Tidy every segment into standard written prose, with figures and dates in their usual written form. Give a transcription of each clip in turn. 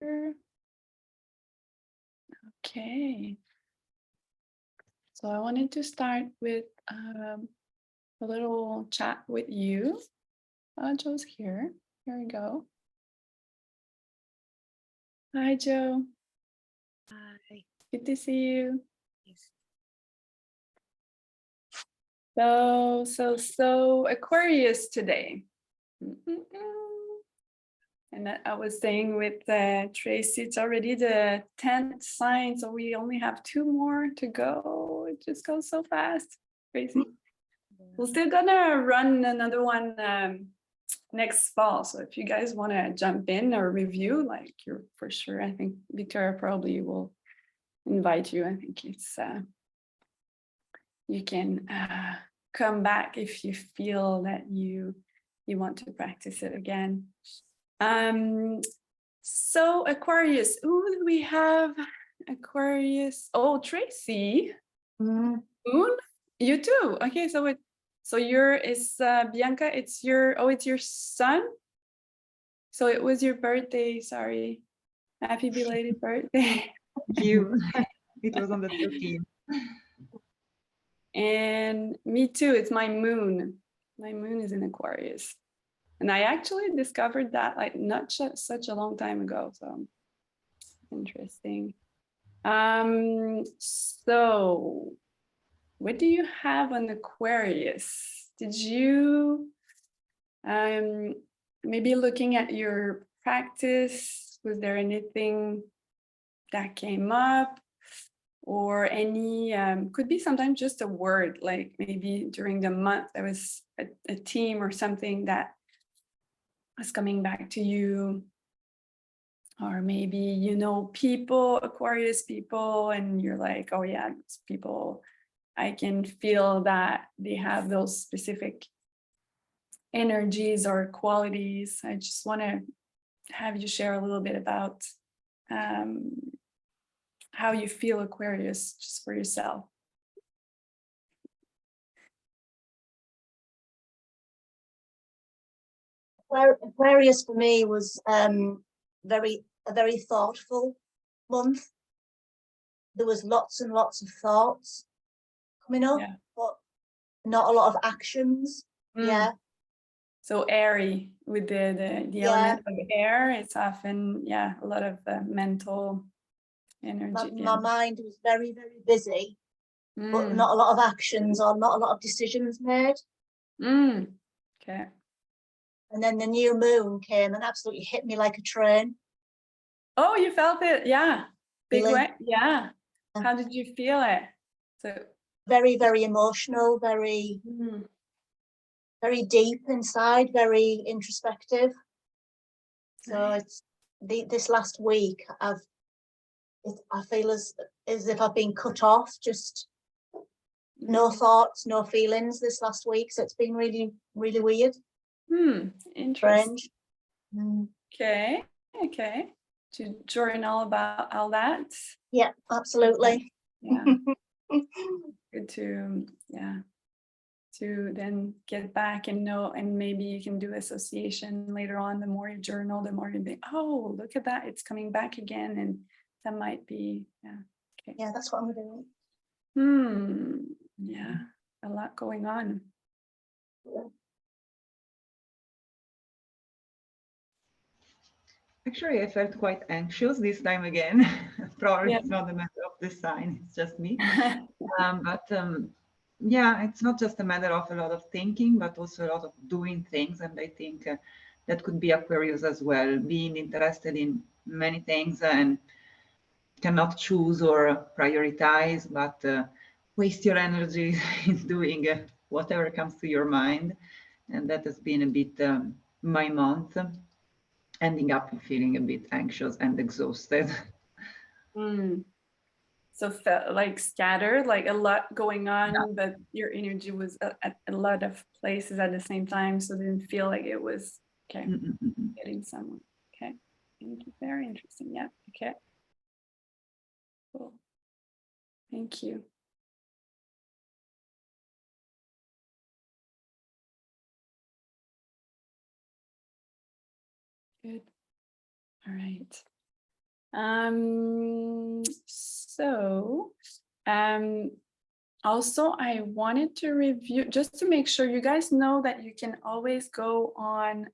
Okay. So I wanted to start with a little chat with you. Joe's here. Here we go. Hi, Joe. Hi. Good to see you. Yes. So Aquarius today. And I was saying with Tracy, it's already the 10th sign, so we only have 2 more to go. It just goes so fast. Crazy. We're still gonna run another one next fall. So if you guys want to jump in or review, like you're for sure, I think Victoria probably will invite you. I think it's you can come back if you feel that you want to practice it again. So Aquarius, who do we have? Aquarius. Oh, Tracy. Moon. You too. Okay, so is Bianca. It's your son. So it was your birthday. Sorry, happy belated birthday. Thank you. It was on the 13th. And me too. It's my moon. My moon is in Aquarius. And I actually discovered that like not such a long time ago. So interesting. So what do you have on Aquarius? Did you maybe looking at your practice, was there anything that came up? Or any, could be sometimes just a word, like maybe during the month there was a theme or something that was coming back to you. Or maybe, people, Aquarius people, and you're like, oh yeah, these people, I can feel that they have those specific energies or qualities. I just want to have you share a little bit about how you feel Aquarius just for yourself. Aquarius for me was a very thoughtful month. There was lots and lots of thoughts coming up, but not a lot of actions. Yeah. So airy with the element of air, it's often a lot of mental energy. My mind was very, very busy, but not a lot of actions or not a lot of decisions made. Okay. And then the new moon came and absolutely hit me like a train. Oh, you felt it? Yeah. Big Really? way? Yeah. How did you feel it? So very, very emotional, very deep inside, very introspective. So it's this last week I feel as if I've been cut off, just no thoughts, no feelings this last week. So it's been really, really weird. Interesting. Strange. Okay. To journal about all that. Yeah, absolutely. Yeah. Good to then get back and know, and maybe you can do association later on. The more you journal, the more you think, oh, look at that, it's coming back again. And that might be, okay. Yeah, that's what I'm doing. Yeah, a lot going on. Actually, I felt quite anxious this time again. Probably it's not a matter of the sign, it's just me. Yeah, it's not just a matter of a lot of thinking, but also a lot of doing things. And I think that could be Aquarius as well, being interested in many things and cannot choose or prioritize, but waste your energy in doing whatever comes to your mind. And that has been a bit my month, ending up feeling a bit anxious and exhausted. So felt like scattered, like a lot going on, but your energy was at a lot of places at the same time, so it didn't feel like it was getting somewhere. Okay, very interesting. Yeah. Okay. Cool. Thank you. Good. All right. Also, I wanted to review, just to make sure you guys know that you can always go on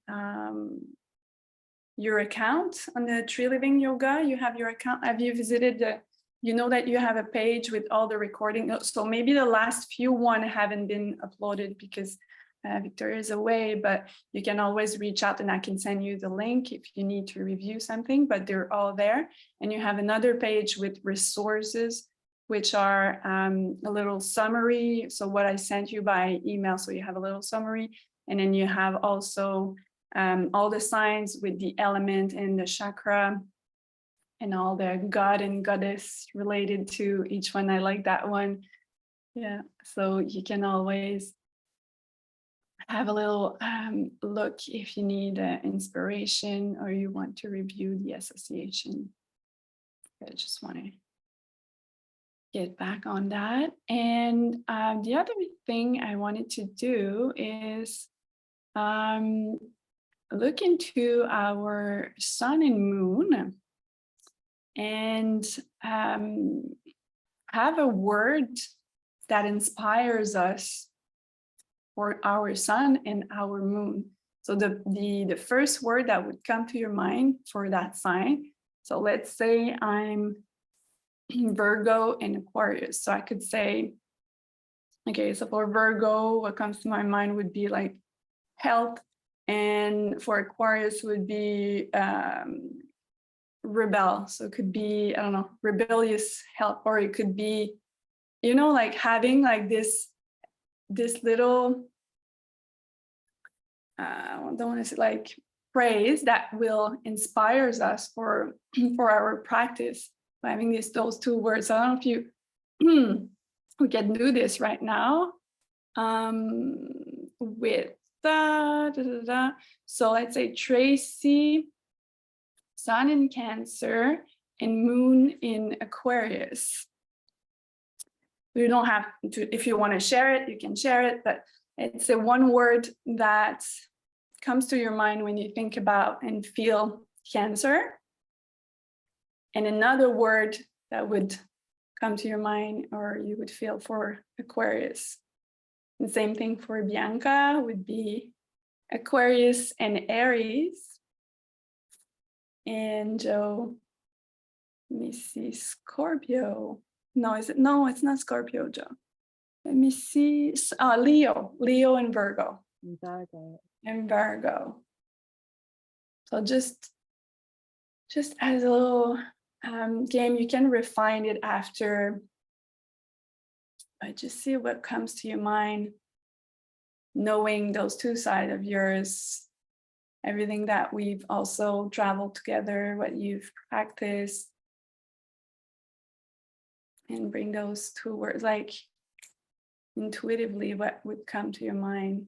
your account on the Tree Living Yoga. You have your account. Have you visited the, you know that you have a page with all the recording. So maybe the last few one haven't been uploaded because Victoria is away, but you can always reach out and I can send you the link if you need to review something, but they're all there. And you have another page with resources, which are a little summary. So what I sent you by email, so you have a little summary, and then you have also all the signs with the element and the chakra and all the god and goddess related to each one. I like that one. Yeah, so you can always have a little look if you need inspiration or you want to review the association. I just want to get back on that. And the other thing I wanted to do is look into our sun and moon and have a word that inspires us for our sun and our moon. So the first word that would come to your mind for that sign. So let's say I'm Virgo and Aquarius. So I could say, okay, so for Virgo, what comes to my mind would be like health. And for Aquarius would be rebel. So it could be, I don't know, rebellious health, or it could be, you know, like having like this little, I don't want to say like praise that will inspires us for our practice by having those two words. I don't know if you we can do this right now with so let's say Tracy, sun in Cancer and moon in Aquarius. You don't have to, if you want to share it, you can share it, but it's a one word that comes to your mind when you think about and feel Cancer. And another word that would come to your mind or you would feel for Aquarius. The same thing for Bianca would be Aquarius and Aries. And Joe, let me see, Scorpio. No, is it? No, it's not Scorpio, Joe. Let me see. Leo and Virgo. And Virgo. So just as a little game, you can refine it after. But just see what comes to your mind, knowing those two sides of yours, everything that we've also traveled together, what you've practiced, and bring those two words, like intuitively, what would come to your mind.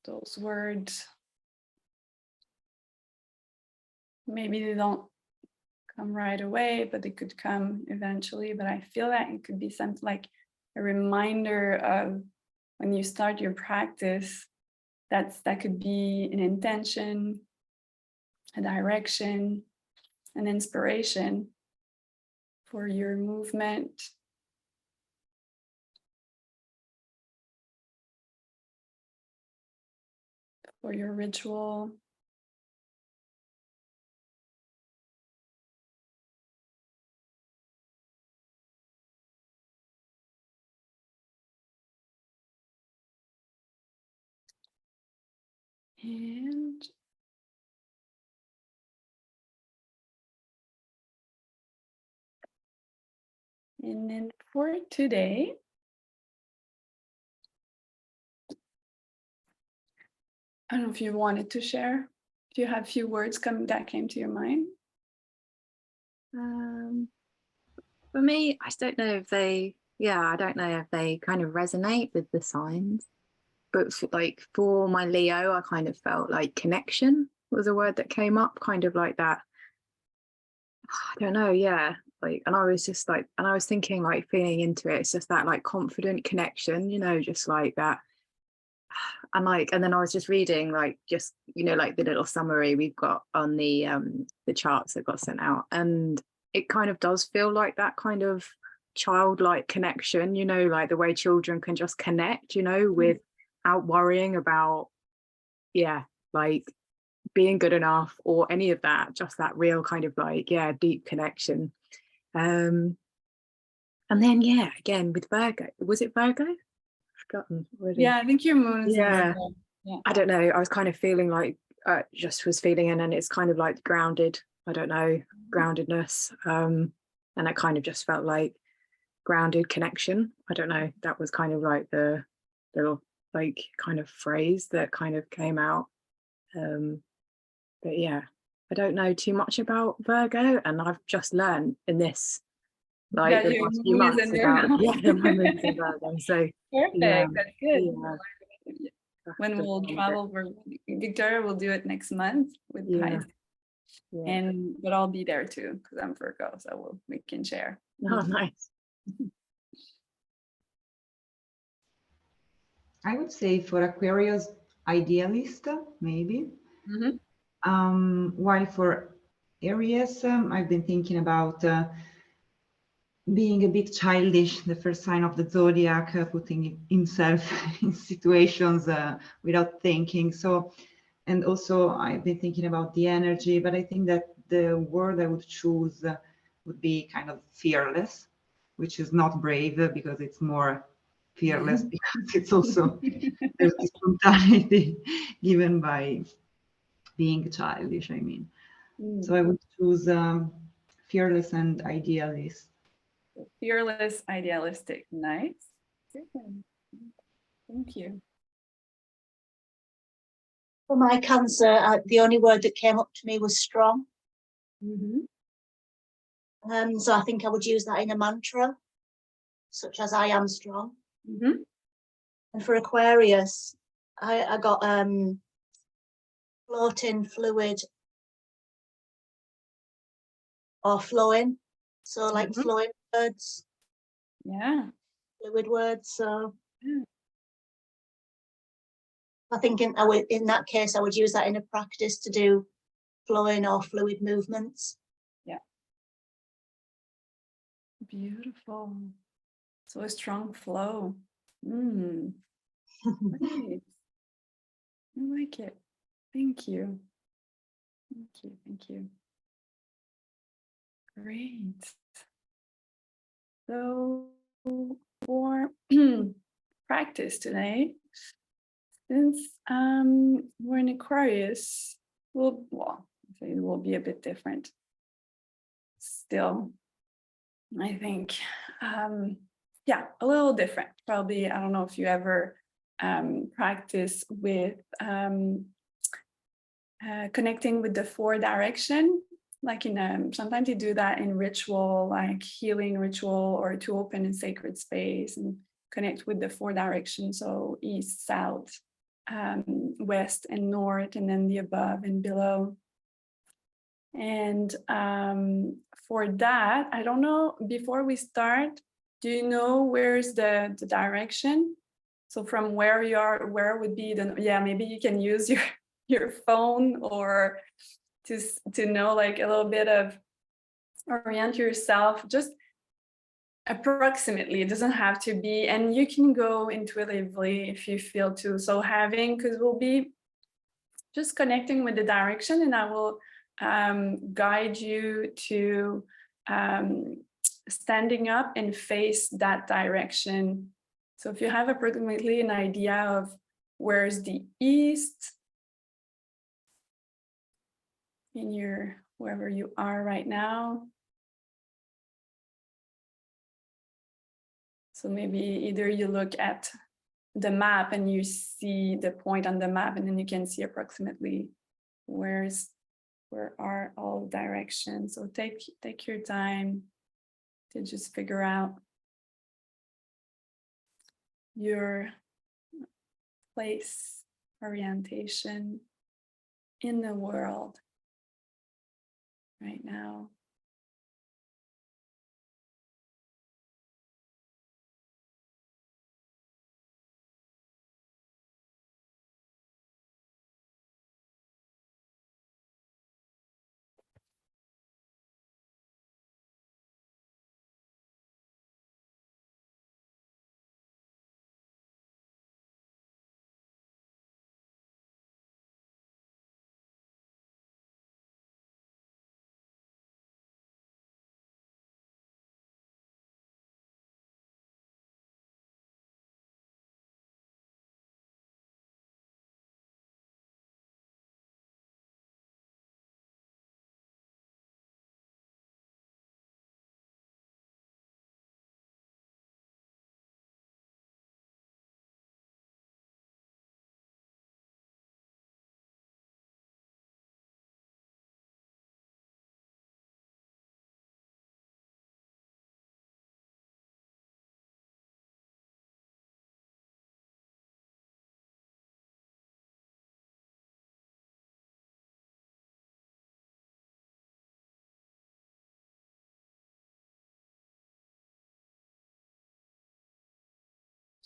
Those words, maybe they don't come right away, but they could come eventually. But I feel that it could be something like a reminder of when you start your practice, that could be an intention, a direction, an inspiration for your movement. For your ritual. And And then for today, I don't know if you wanted to share. Do you have a few words that came to your mind? For me, I don't know if they, I don't know if they kind of resonate with the signs. But for my Leo, I kind of felt like connection was a word that came up, kind of like that. I don't know, yeah. And I was just and I was thinking, feeling into it. It's just that confident connection, just like that. And then I was just reading, the little summary we've got on the charts that got sent out, and it kind of does feel like that kind of childlike connection, the way children can just connect, without worrying about, being good enough or any of that, just that real kind of deep connection. And then again with Virgo, was it Virgo? I've forgotten already. Yeah, I think your moon is in Yeah. Virgo. Yeah. I don't know, I was kind of feeling and it's kind of grounded, I don't know, groundedness, and it kind of just felt like grounded connection. I don't know, that was kind of the little kind of phrase that kind of came out. But yeah, I don't know too much about Virgo, and I've just learned in this the your last few moon is months in your about house. my moon's in Virgo. So Perfect, yeah, that's good. yeah. When we'll travel, Victoria will do it next month with Yeah. Pisces. But I'll be there too because I'm Virgo, so we can share. Oh, nice. I would say for Aquarius, idealist, maybe. While for Aries, I've been thinking about being a bit childish, the first sign of the zodiac, putting himself in situations without thinking. So, and also I've been thinking about the energy, but I think that the word I would choose would be kind of fearless, which is not brave because it's more fearless because it's also there's this spontaneity given by being childish, I mean. So I would choose fearless and idealist. Fearless, idealistic, nice. Thank you. For my Cancer, the only word that came up to me was strong. So I think I would use that in a mantra, such as I am strong. And for Aquarius, I got floating, fluid, or flowing. So flowing words. Yeah. Fluid words. So I think in that case, I would use that in a practice to do flowing or fluid movements. Yeah. Beautiful. So a strong flow. Right. I like it. Thank you. Thank you. Great. So for practice today, since we're in Aquarius, it will be a bit different. Still, I think, a little different. Probably, I don't know if you ever practice with connecting with the 4 direction, like sometimes you do that in ritual, like healing ritual, or to open a sacred space and connect with the 4 directions. So east, south, west, and north, and then the above and below. And for that, I don't know, before we start, do you know where's the direction? So from where you are, where would be maybe you can use your phone or to know a little bit of orient yourself, just approximately. It doesn't have to be, and you can go intuitively if you feel to. So because we'll be just connecting with the direction, and I will guide you to standing up and face that direction. So if you have approximately an idea of where's the east in wherever you are right now, So maybe either you look at the map and you see the point on the map, and then you can see approximately where are all directions. So take your time to just figure out your place, orientation in the world right now.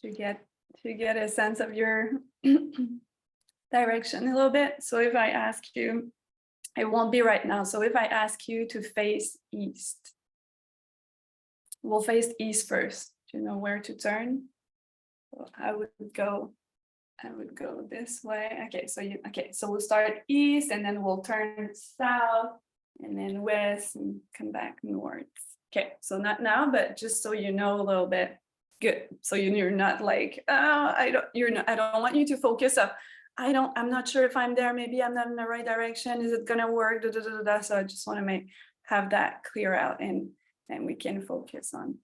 To get a sense of your direction a little bit. So if I ask you, it won't be right now. So if I ask you to face east, we'll face east first. Do you know where to turn? So I would go this way. Okay, so we'll start east and then we'll turn south and then west and come back north. Okay, so not now, but just so you know a little bit. Good. So you're not like, I don't want you to focus up. I'm not sure if I'm there. Maybe I'm not in the right direction. Is it gonna work? Da, da, da, da, da. So I just want to have that clear out, and we can focus on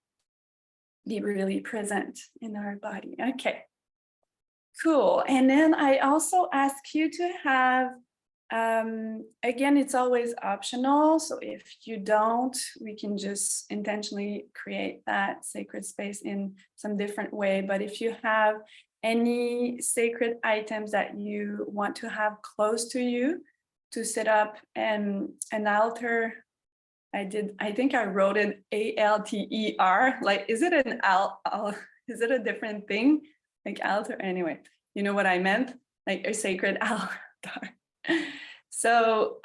be really present in our body. Okay. Cool. And then I also ask you to have, again, it's always optional. So if you don't, we can just intentionally create that sacred space in some different way. But if you have any sacred items that you want to have close to you to set up an altar, I think I wrote an ALTER, like, is it an is it a different thing? Like altar, anyway, you know what I meant, like a sacred altar. So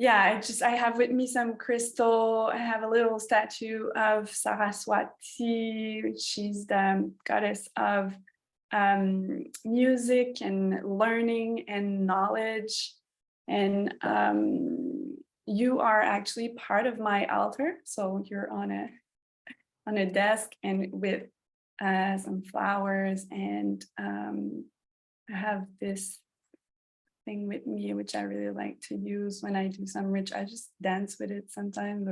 yeah, I have with me some crystal. I have a little statue of Saraswati, which is the goddess of music and learning and knowledge. And you are actually part of my altar. So you're on a desk and with some flowers, and I have this thing with me which I really like to use when I do some ritual. I just dance with it sometimes,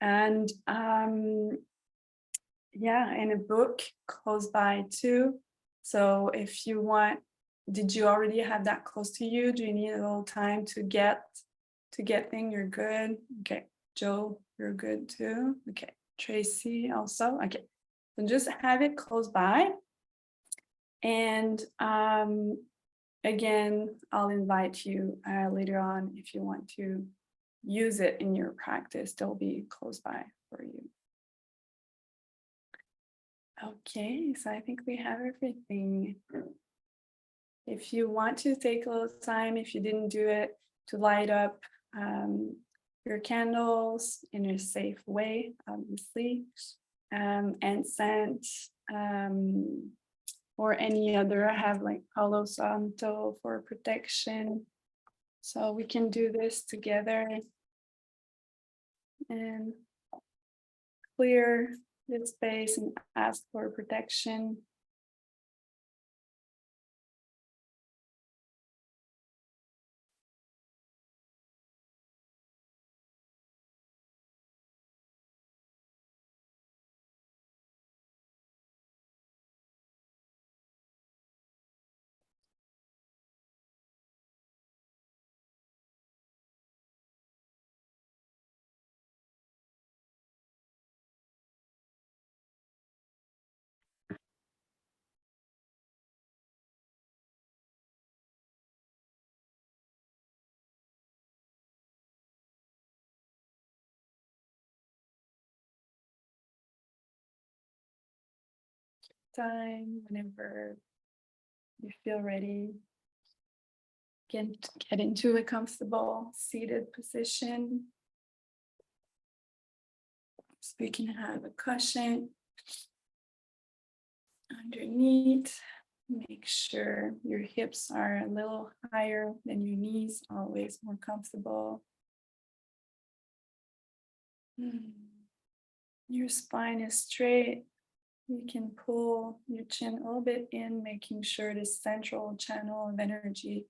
and yeah, and a book close by too. So if you want, did you already have that close to you? Do you need a little time to get things? You're good. Okay, Joe, you're good too. Okay, Tracy also. Okay. So just have it close by. And again, I'll invite you later on if you want to use it in your practice. They'll be close by for you. Okay, so I think we have everything. If you want to take a little time, if you didn't do it, to light up your candles in a safe way, obviously, and scent, or any other. I have like Palo Santo for protection. So we can do this together and clear the space and ask for protection. time, whenever you feel ready. Get into a comfortable seated position. So you can have a cushion underneath. Make sure your hips are a little higher than your knees, always more comfortable. Your spine is straight. You can pull your chin a little bit in, making sure the central channel of energy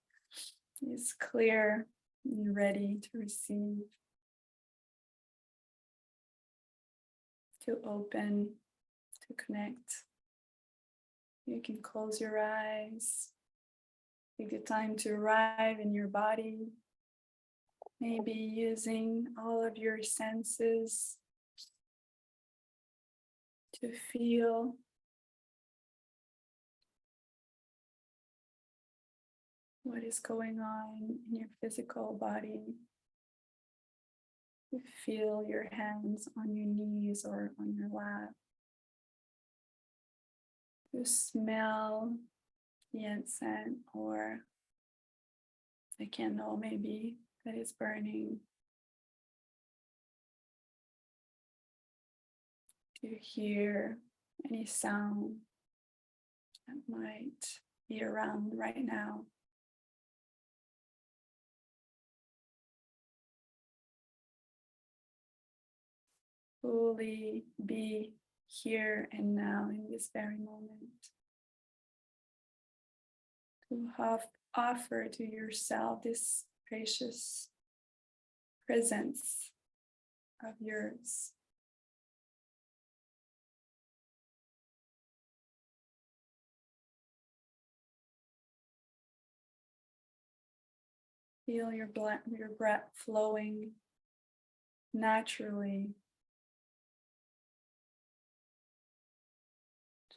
is clear and ready to receive, to open, to connect. You can close your eyes. Take the time to arrive in your body, maybe using all of your senses to feel what is going on in your physical body. To feel your hands on your knees or on your lap. To smell the incense or the candle maybe that is burning. To hear any sound that might be around right now. Fully be here and now in this very moment. To offer to yourself this gracious presence of yours. Feel your breath flowing naturally.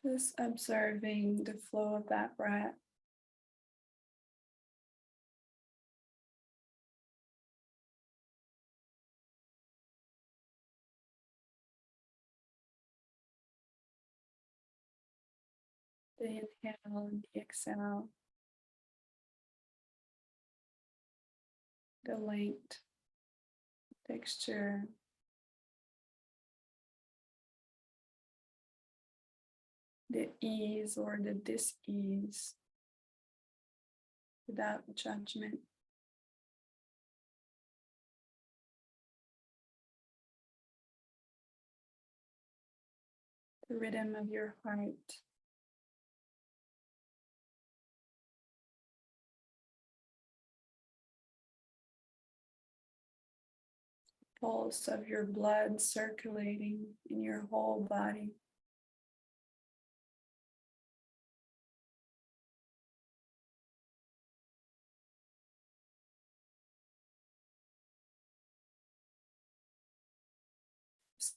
Just observing the flow of that breath. The inhale and the exhale. The length, texture. The ease or the dis-ease without judgment. The rhythm of your heart. Pulse of your blood circulating in your whole body.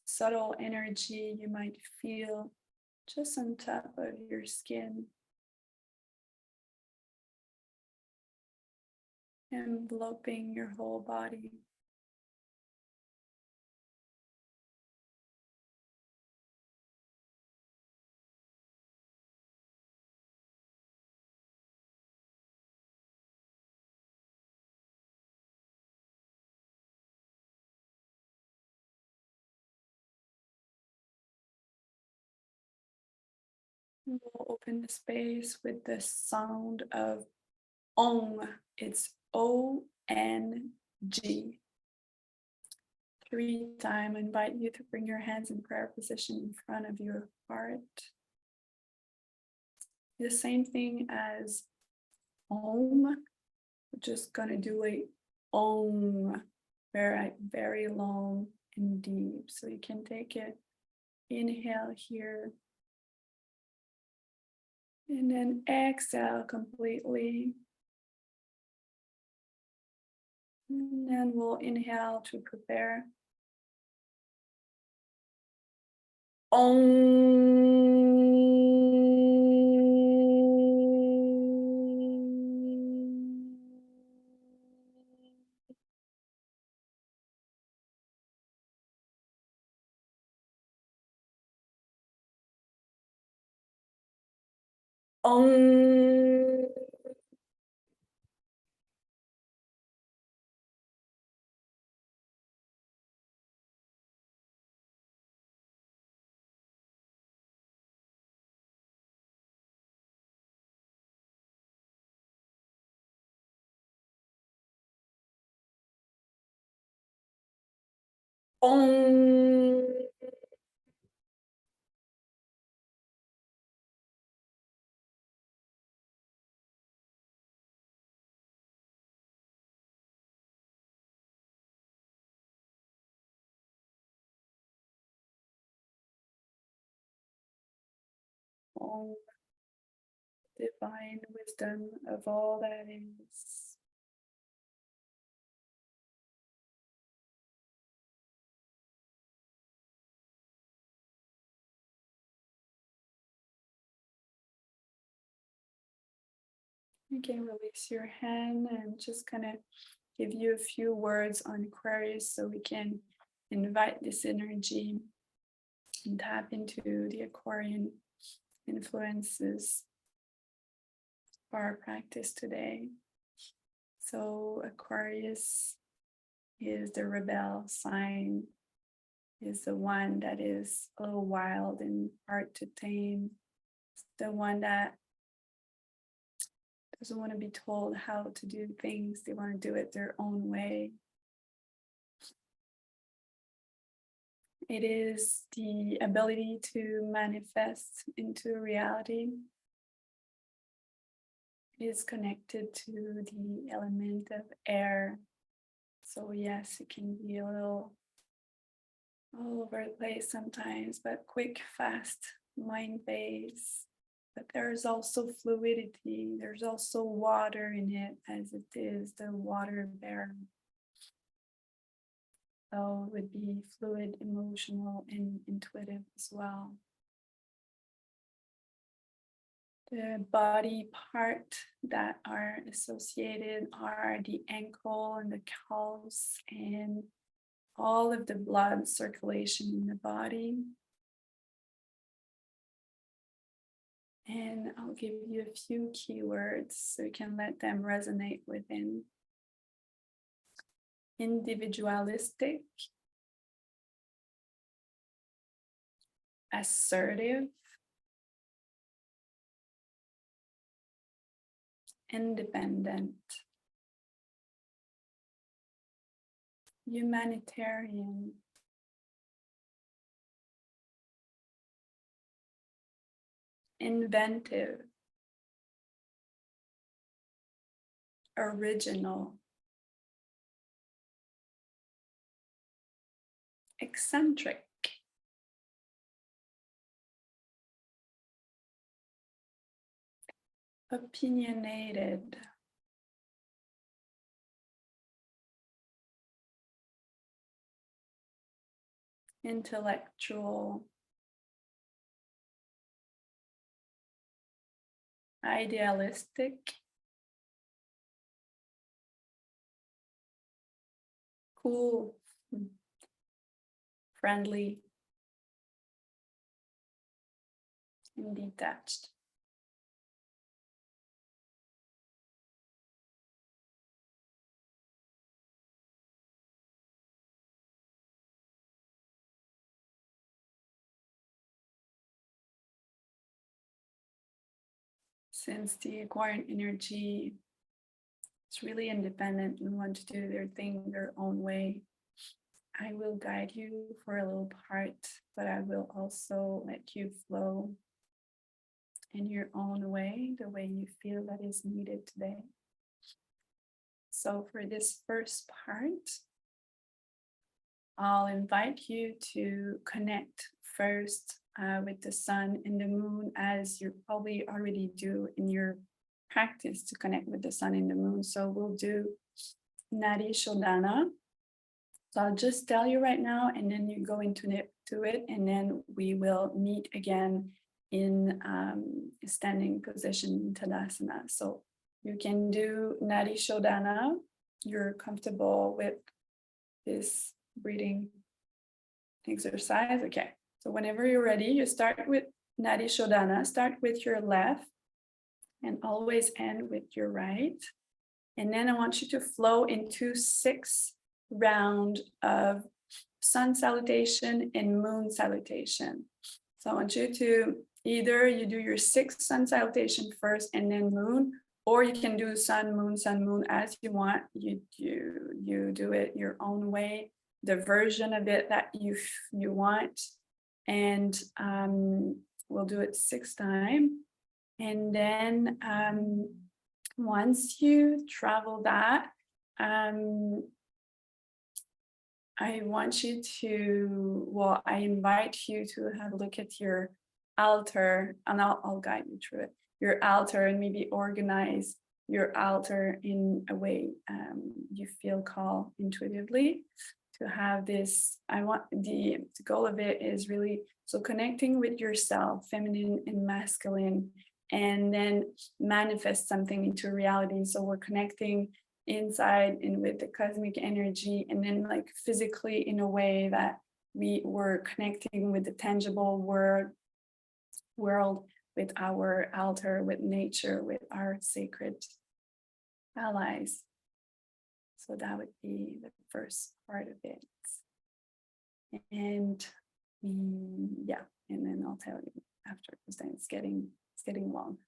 Subtle energy you might feel just on top of your skin, enveloping your whole body. We'll open the space with the sound of Om. It's O-N-G. 3 times. I invite you to bring your hands in prayer position in front of your heart. The same thing as Om. We're just gonna do a Om, very, very long and deep. So you can take it, inhale here. And then exhale completely. And then we'll inhale to prepare. Om. Om. Om. Divine wisdom of all that is. You can release your hand and just kind of give you a few words on Aquarius so we can invite this energy and tap into the Aquarian influences for our practice today. So Aquarius is the rebel sign, is the one that is a little wild and hard to tame. It's the one that doesn't want to be told how to do things. They want to do it their own way. It is the ability to manifest into reality. It is connected to the element of air. So yes, it can be a little all over the place sometimes, but quick, fast, mind-based. But there's also fluidity. There's also water in it, as it is the water bearer. So it would be fluid, emotional, and intuitive as well. The body part that are associated are the ankle and the calves and all of the blood circulation in the body. And I'll give you a few keywords so you can let them resonate within. Individualistic, assertive, independent, humanitarian, inventive, original, eccentric, opinionated, intellectual, idealistic, cool, friendly, and detached. Since the Aquarian energy is really independent and want to do their thing their own way, I will guide you for a little part, but I will also let you flow in your own way, the way you feel that is needed today. So for this first part, I'll invite you to connect first with the sun and the moon, as you probably already do in your practice to connect with the sun and the moon. So we'll do Nadi Shodhana. So I'll just tell you right now, and then you go into it, and then we will meet again in standing position, Tadasana. So you can do Nadi Shodhana. You're comfortable with this breathing exercise. Okay. So whenever you're ready, you start with Nadi Shodhana. Start with your left and always end with your right. And then I want you to flow into 6 rounds of sun salutation and moon salutation. So I want you to either you do your 6 sun salutation first and then moon, or you can do sun, moon as you want. You do it your own way, the version of it that you want. And we'll do it 6 times. And then once you travel that, I want you to, well, I invite you to have a look at your altar, and I'll guide you through it, your altar, and maybe organize your altar in a way you feel called intuitively to have this. I want the goal of it is really so connecting with yourself, feminine and masculine, and then manifest something into reality. So we're connecting inside and with the cosmic energy, and then like physically in a way that we were connecting with the tangible world, with our altar, with nature, with our sacred allies. So that would be the first part of it. And yeah, and then I'll tell you after, because then it's getting long.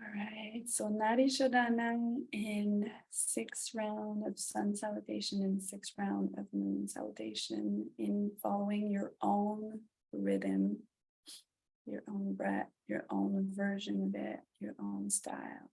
All right, so Nadi Shodhana in 6 round of sun salutation and 6 round of moon salutation, in following your own rhythm, your own breath, your own version of it, your own style.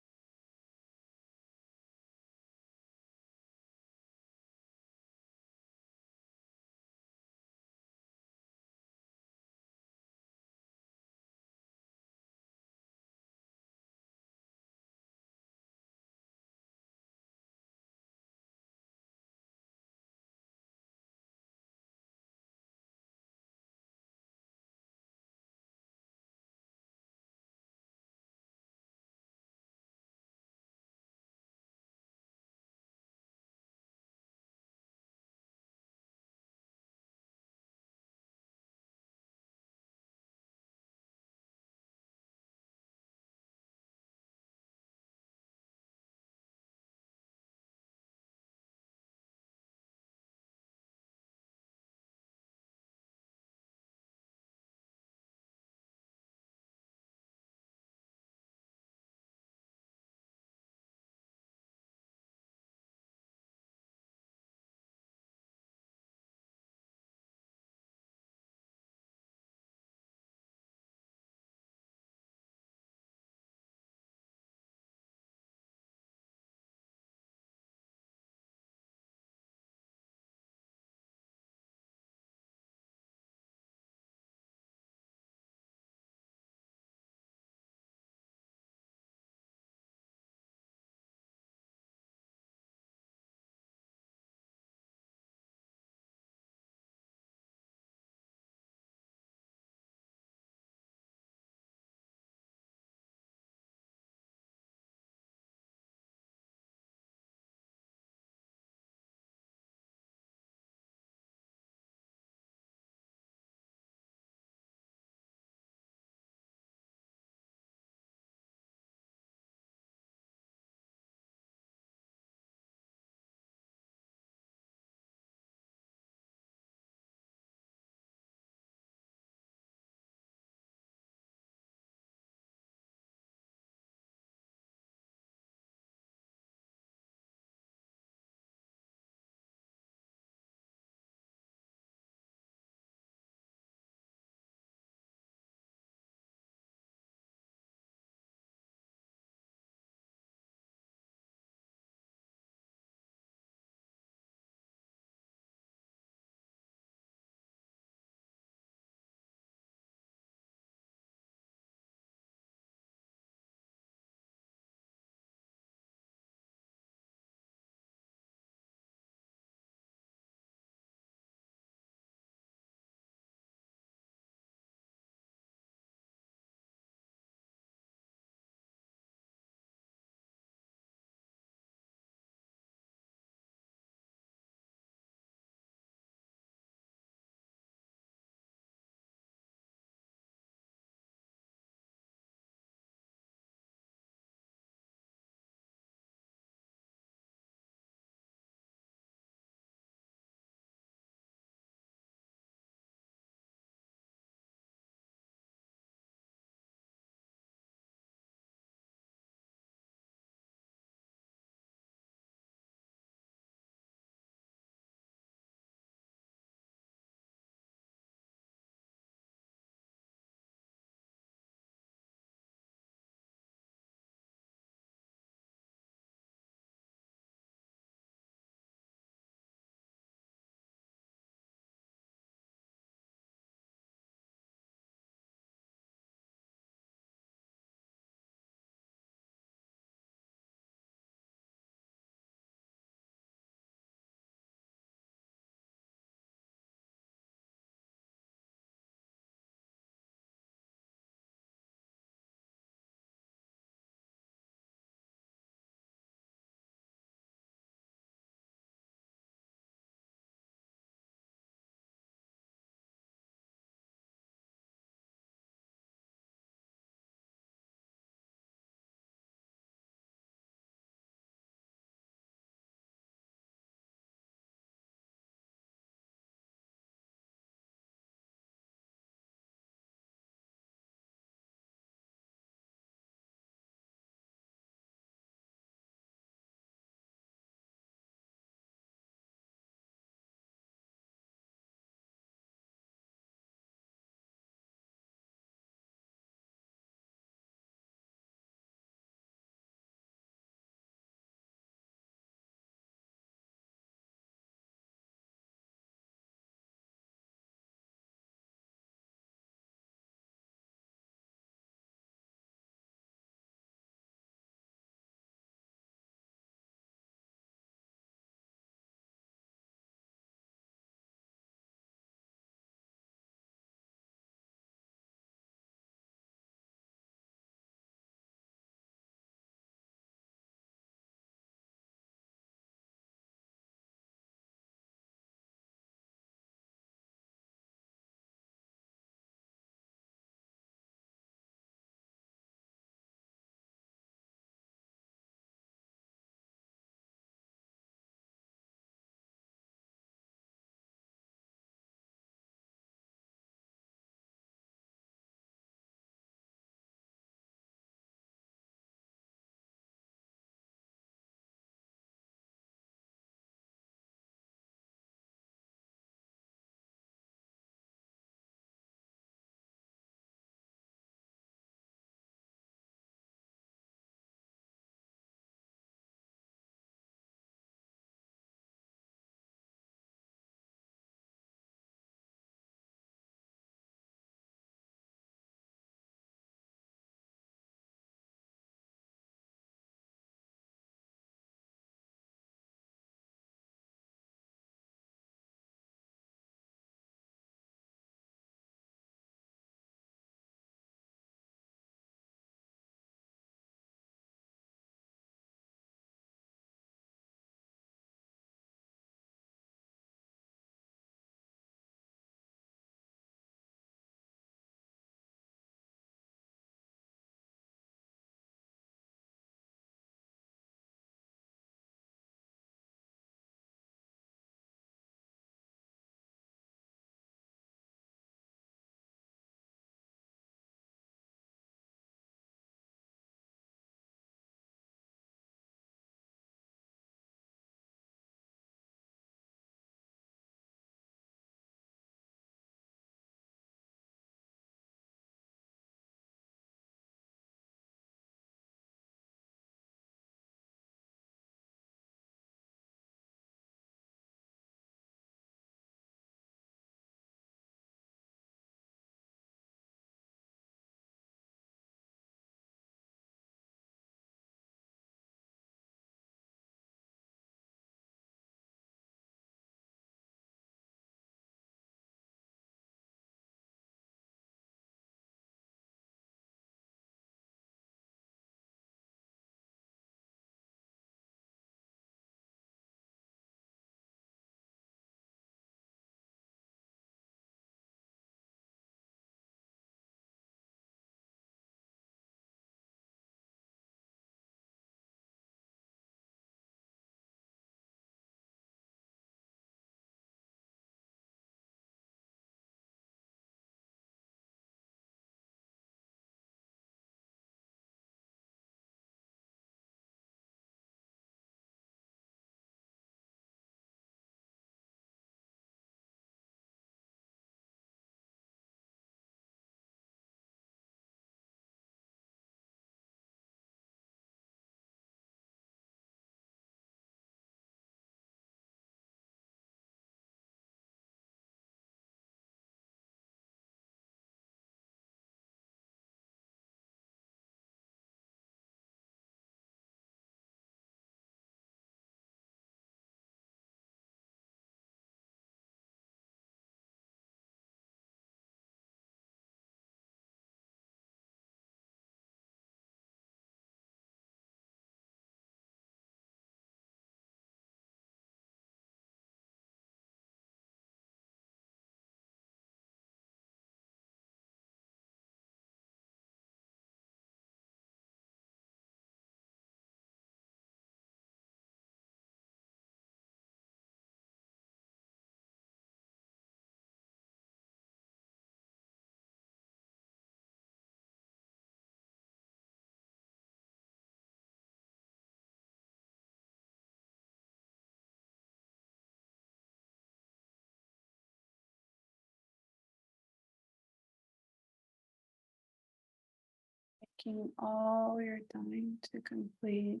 taking all your time to complete.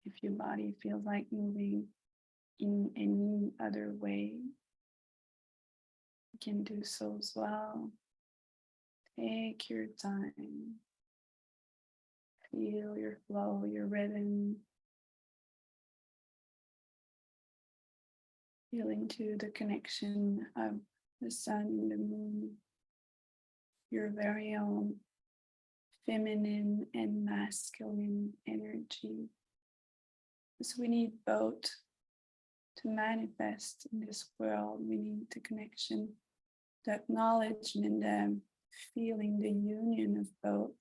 If your body feels like moving in any other way, you can do so as well. Take your time. Feel your flow, your rhythm. Feel into the connection of the sun and the moon, your very own feminine and masculine energy. Because we need both to manifest in this world. We need the connection, the acknowledgement, the feeling, the union of both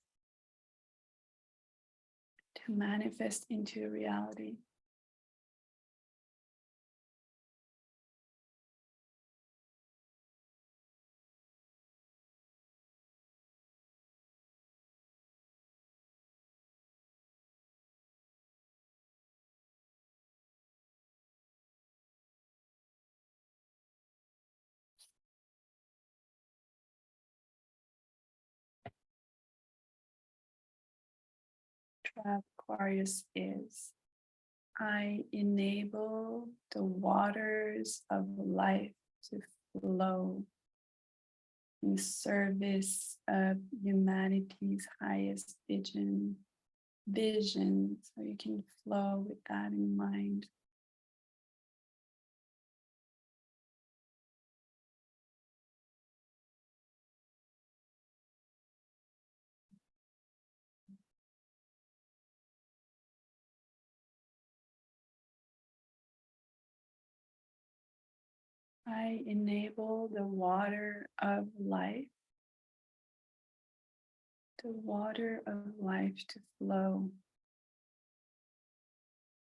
to manifest into reality. Aquarius is, I enable the waters of life to flow in service of humanity's highest vision, so you can flow with that in mind. I enable the water of life, to flow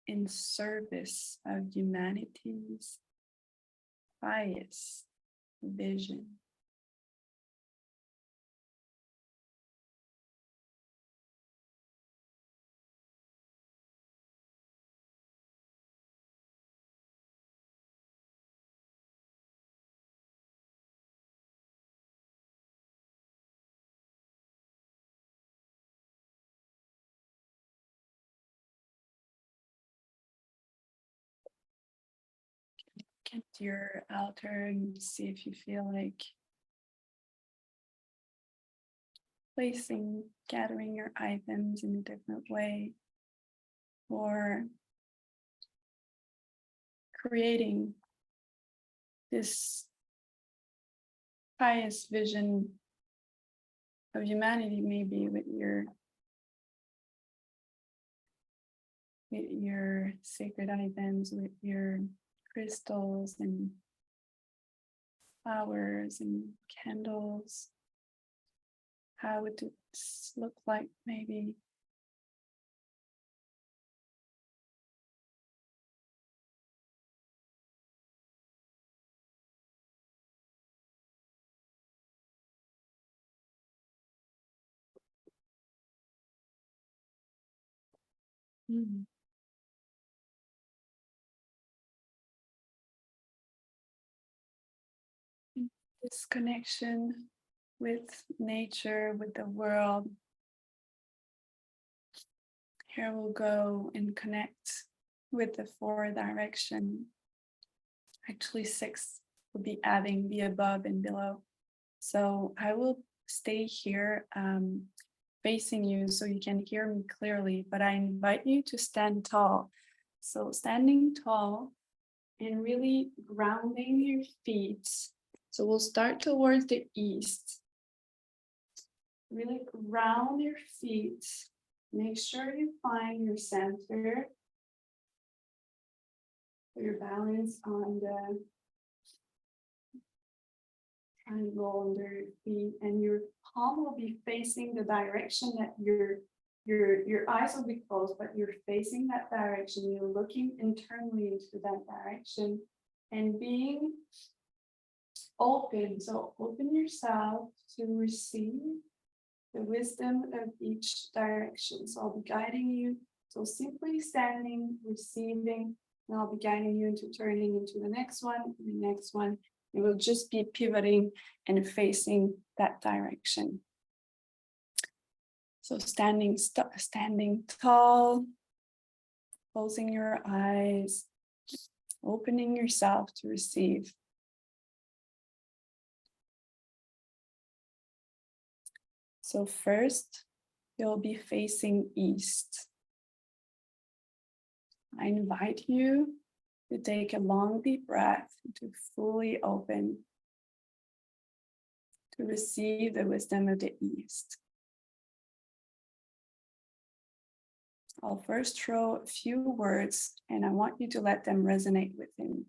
in service of humanity's highest vision. Get to your altar and see if you feel like gathering your items in a different way, or creating this highest vision of humanity, maybe with your sacred items, with your crystals and flowers and candles. How would this look like, maybe? This connection with nature, with the world. Here we'll go and connect with the 4 direction. Actually 6 will be adding the above and below. So I will stay here facing you so you can hear me clearly, but I invite you to stand tall. So standing tall and really grounding your feet. So we'll start towards the east. Really ground your feet. Make sure you find your center. Your balance on the triangle under your feet, and your palm will be facing the direction that your eyes will be closed, but you're facing that direction. You're looking internally into that direction and being open. So open yourself to receive the wisdom of each direction. So I'll be guiding you. So simply standing, receiving, and I'll be guiding you into turning into the next one, You will just be pivoting and facing that direction. So standing tall, closing your eyes, opening yourself to receive. So first, you'll be facing east. I invite you to take a long deep breath, to fully open, to receive the wisdom of the East. I'll first throw a few words and I want you to let them resonate within.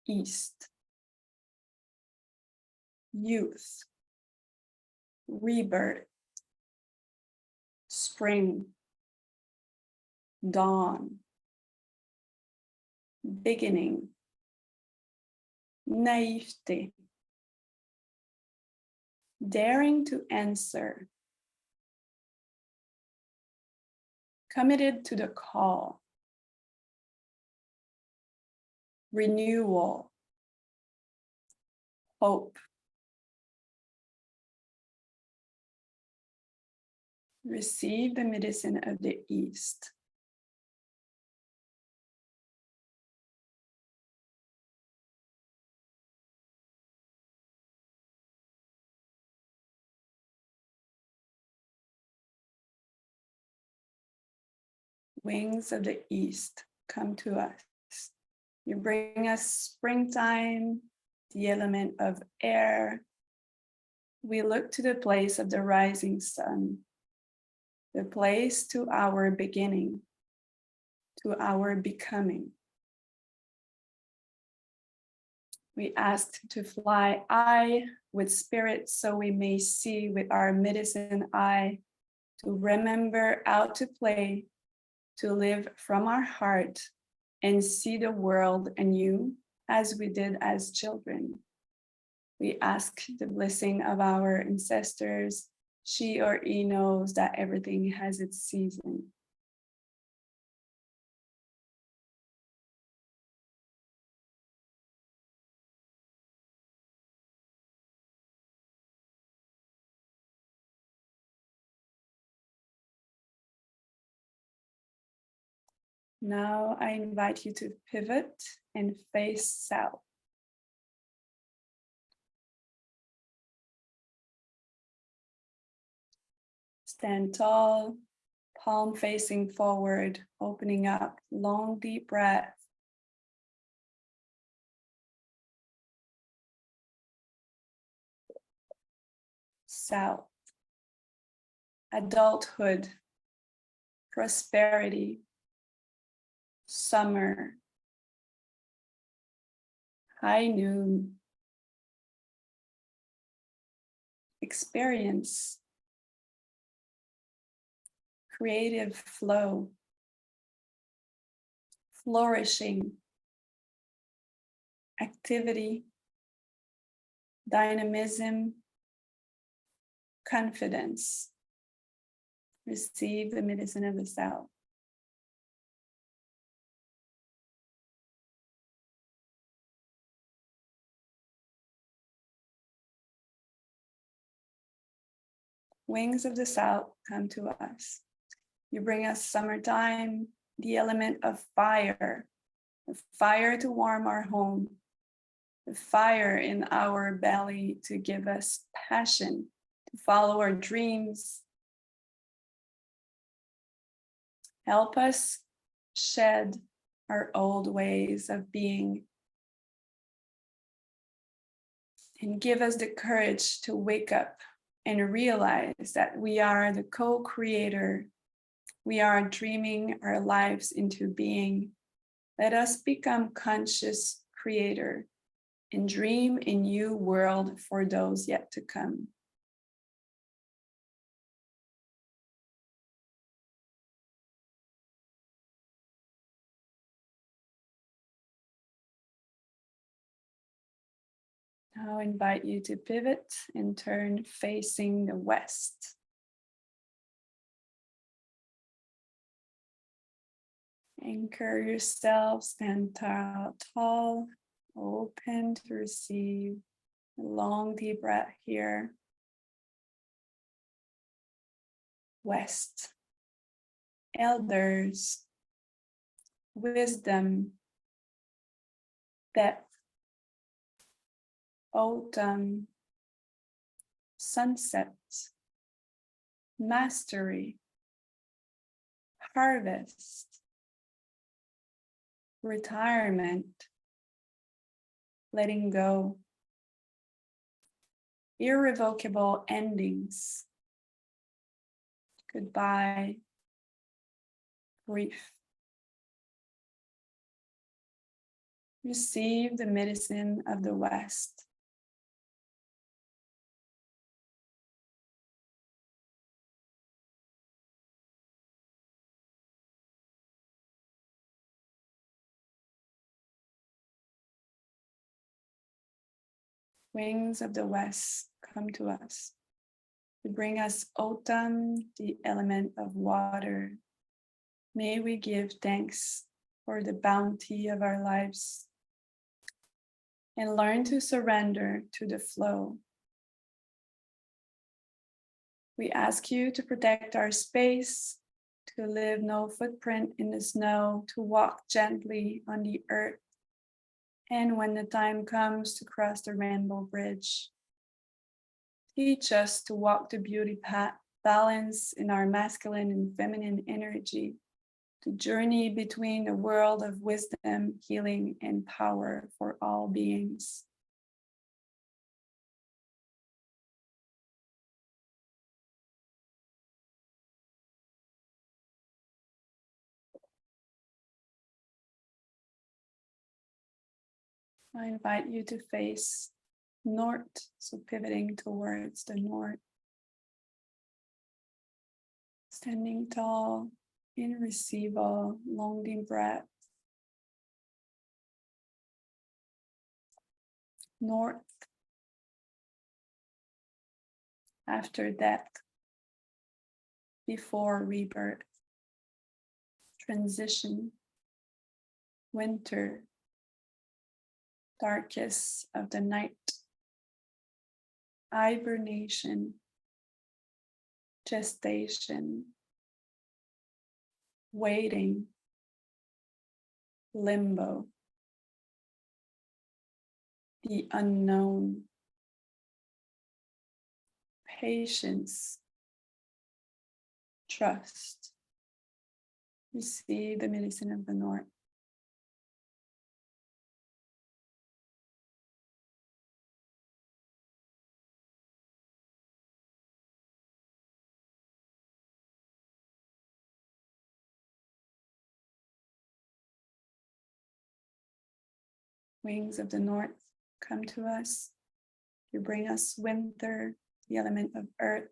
East, youth, rebirth, spring, dawn, beginning, naivete, daring to answer, committed to the call, renewal, hope. Receive the medicine of the East. Wings of the East, come to us. You bring us springtime, the element of air. We look to the place of the rising sun, the place to our beginning, to our becoming. We ask to fly eye with spirit so we may see with our medicine eye, to remember how to play, to live from our heart and see the world anew as we did as children. We ask the blessing of our ancestors. She or he knows that everything has its season. Now I invite you to pivot and face south. Stand tall, palm facing forward, opening up, long deep breath. South, adulthood, prosperity, summer, high noon, experience, creative flow, flourishing, activity, dynamism, confidence. Receive the medicine of the South. Wings of the South, come to us. You bring us summertime, the element of fire, the fire to warm our home, the fire in our belly to give us passion, to follow our dreams. Help us shed our old ways of being and give us the courage to wake up and realize that we are the co-creator. We are dreaming our lives into being. Let us become conscious creator and dream a new world for those yet to come. Now I invite you to pivot and turn facing the west. Anchor yourself, stand tall, Open to receive a long deep breath here. West, elders, wisdom, depth, autumn, sunset, mastery, harvest, retirement, letting go, irrevocable endings, goodbye, grief. Receive the medicine of the West. Wings of the West come to us to bring us autumn, the element of water. May we give thanks for the bounty of our lives and learn to surrender to the flow. We ask you to protect our space, to leave no footprint in the snow, to walk gently on the earth, and when the time comes to cross the rainbow bridge, teach us to walk the beauty path, balance in our masculine and feminine energy, to journey between a world of wisdom, healing, and power for all beings. I invite you to face north, so pivoting towards the north. Standing tall in receival, long deep breath. North, after death, before rebirth, transition, winter, darkest of the night, hibernation, gestation, waiting, limbo, the unknown, patience, trust. Receive the medicine of the North. Wings of the North come to us. You bring us winter, the element of earth.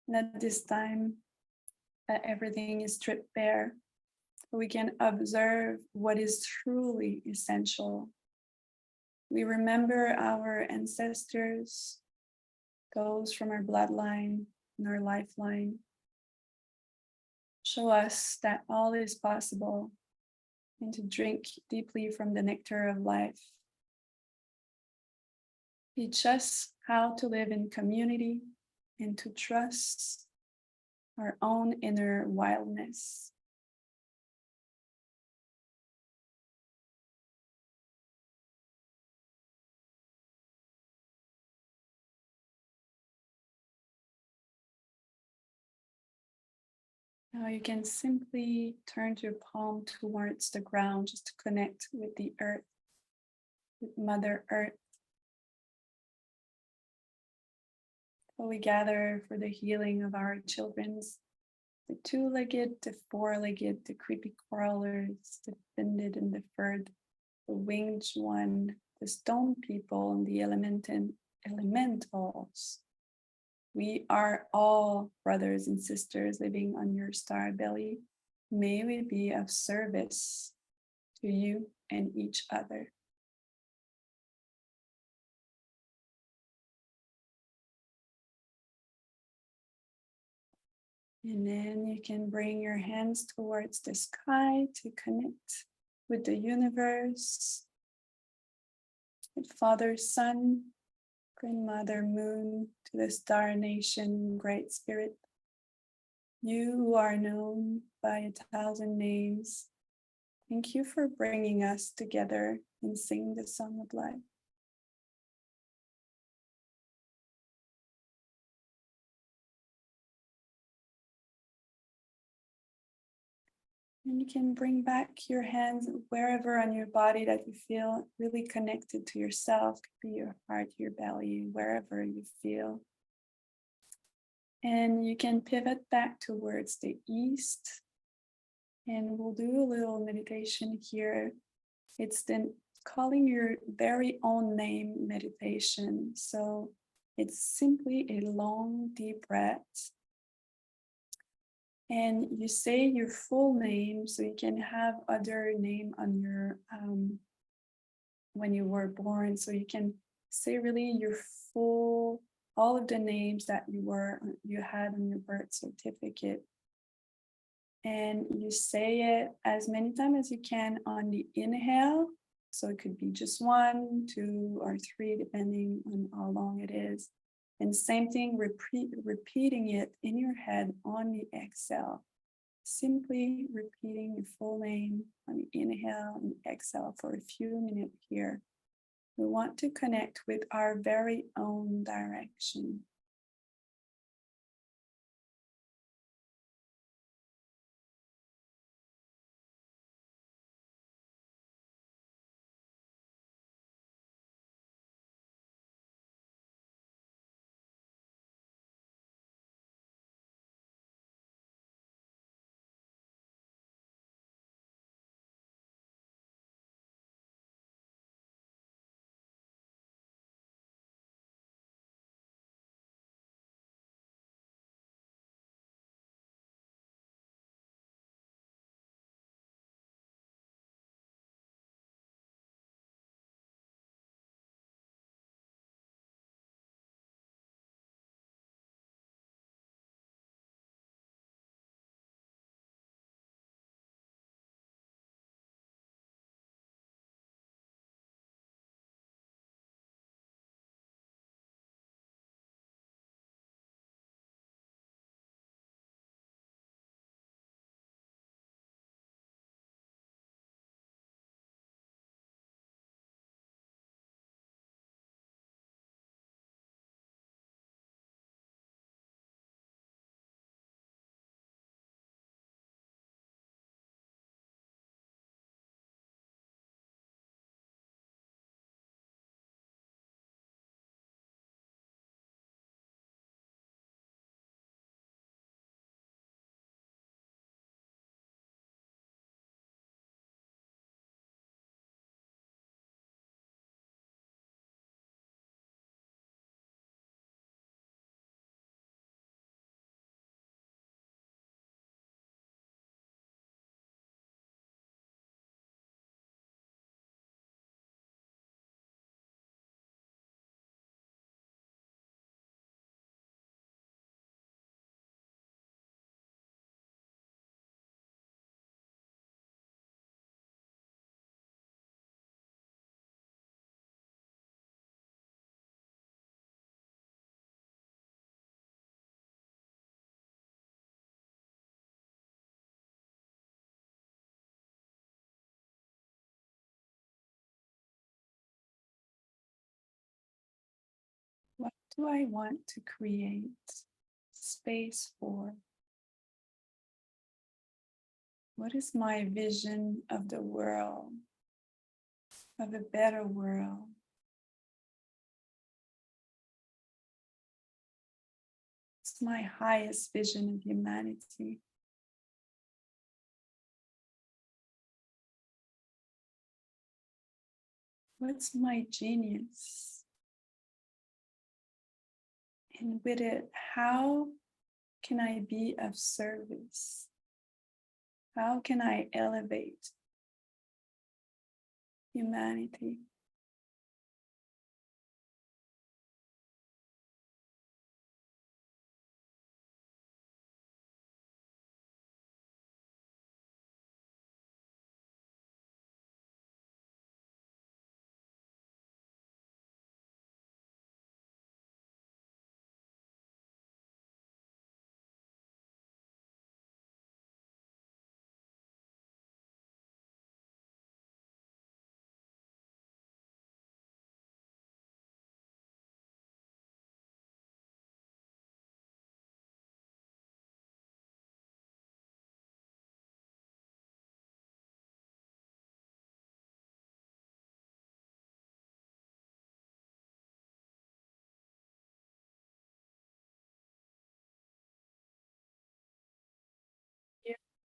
And at this time, everything is stripped bare. We can observe what is truly essential. We remember our ancestors, those from our bloodline and our lifeline. Show us that all is possible and to drink deeply from the nectar of life. Teach us how to live in community and to trust our own inner wildness. Now you can simply turn your palm towards the ground just to connect with the earth, with Mother Earth. So we gather for the healing of our children's, the two-legged, the four-legged, the creepy crawlers, the finded and the furred, the winged one, the stone people, and the elementals. We are all brothers and sisters living on your star belly. May we be of service to you and each other. And then you can bring your hands towards the sky to connect with the universe. with Father Sun, Grandmother Moon, to the Star Nation, Great Spirit. You who are known by 1,000 names, thank you for bringing us together and sing the song of life. And you can bring back your hands wherever on your body that you feel really connected to yourself. Could be your heart, your belly, wherever you feel. And you can pivot back towards the east. And we'll do a little meditation here. It's the calling your very own name meditation. So it's simply a long, deep breath. And you say your full name, so you can have other name on your when you were born. So you can say really your full, all of the names that you had on your birth certificate. And you say it as many times as you can on the inhale. So it could be just 1, 2, or 3, depending on how long it is. And same thing, repeating it in your head on the exhale. Simply repeating your full name on the inhale and exhale for a few minutes here. We want to connect with our very own direction. What do I want to create space for? What is my vision of the world, of a better world? It's my highest vision of humanity. What's my genius? And with it, how can I be of service? How can I elevate humanity?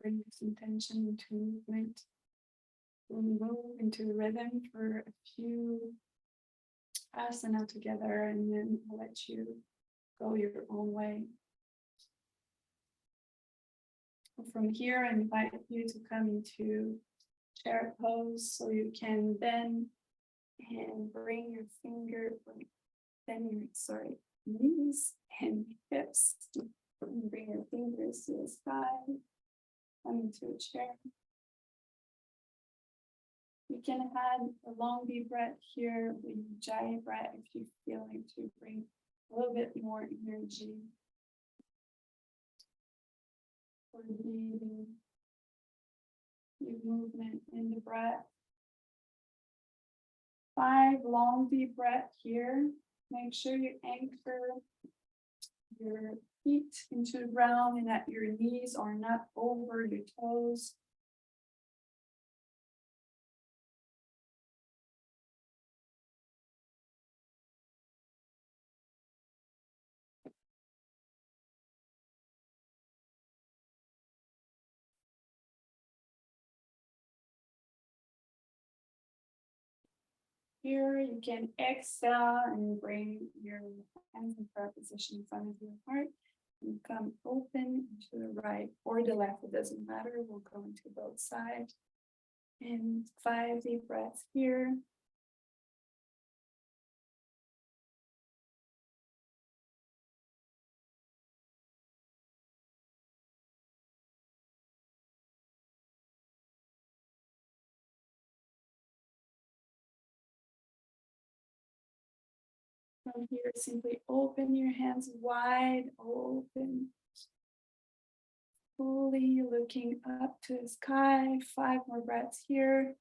bring this intention into movement. We'll move into rhythm for a few asana together, and then I'll let you go your own way. From here, I invite you to come into chair pose, so you can bend and bring your knees and hips. And bring your fingers to the side. Come into a chair. You can add a long deep breath here, the Ujjayi breath, if you feel like to bring a little bit more energy. For breathing, your movement in the breath. 5 long deep breath here. Make sure you anchor your feet into the ground and that your knees are not over your toes. Here you can exhale and bring your hands in prayer position in front of your heart and come open to the right or the left, it doesn't matter, we'll go into both sides. And 5 deep breaths here. From here, simply open your hands wide open. Fully looking up to the sky. 5 more breaths here.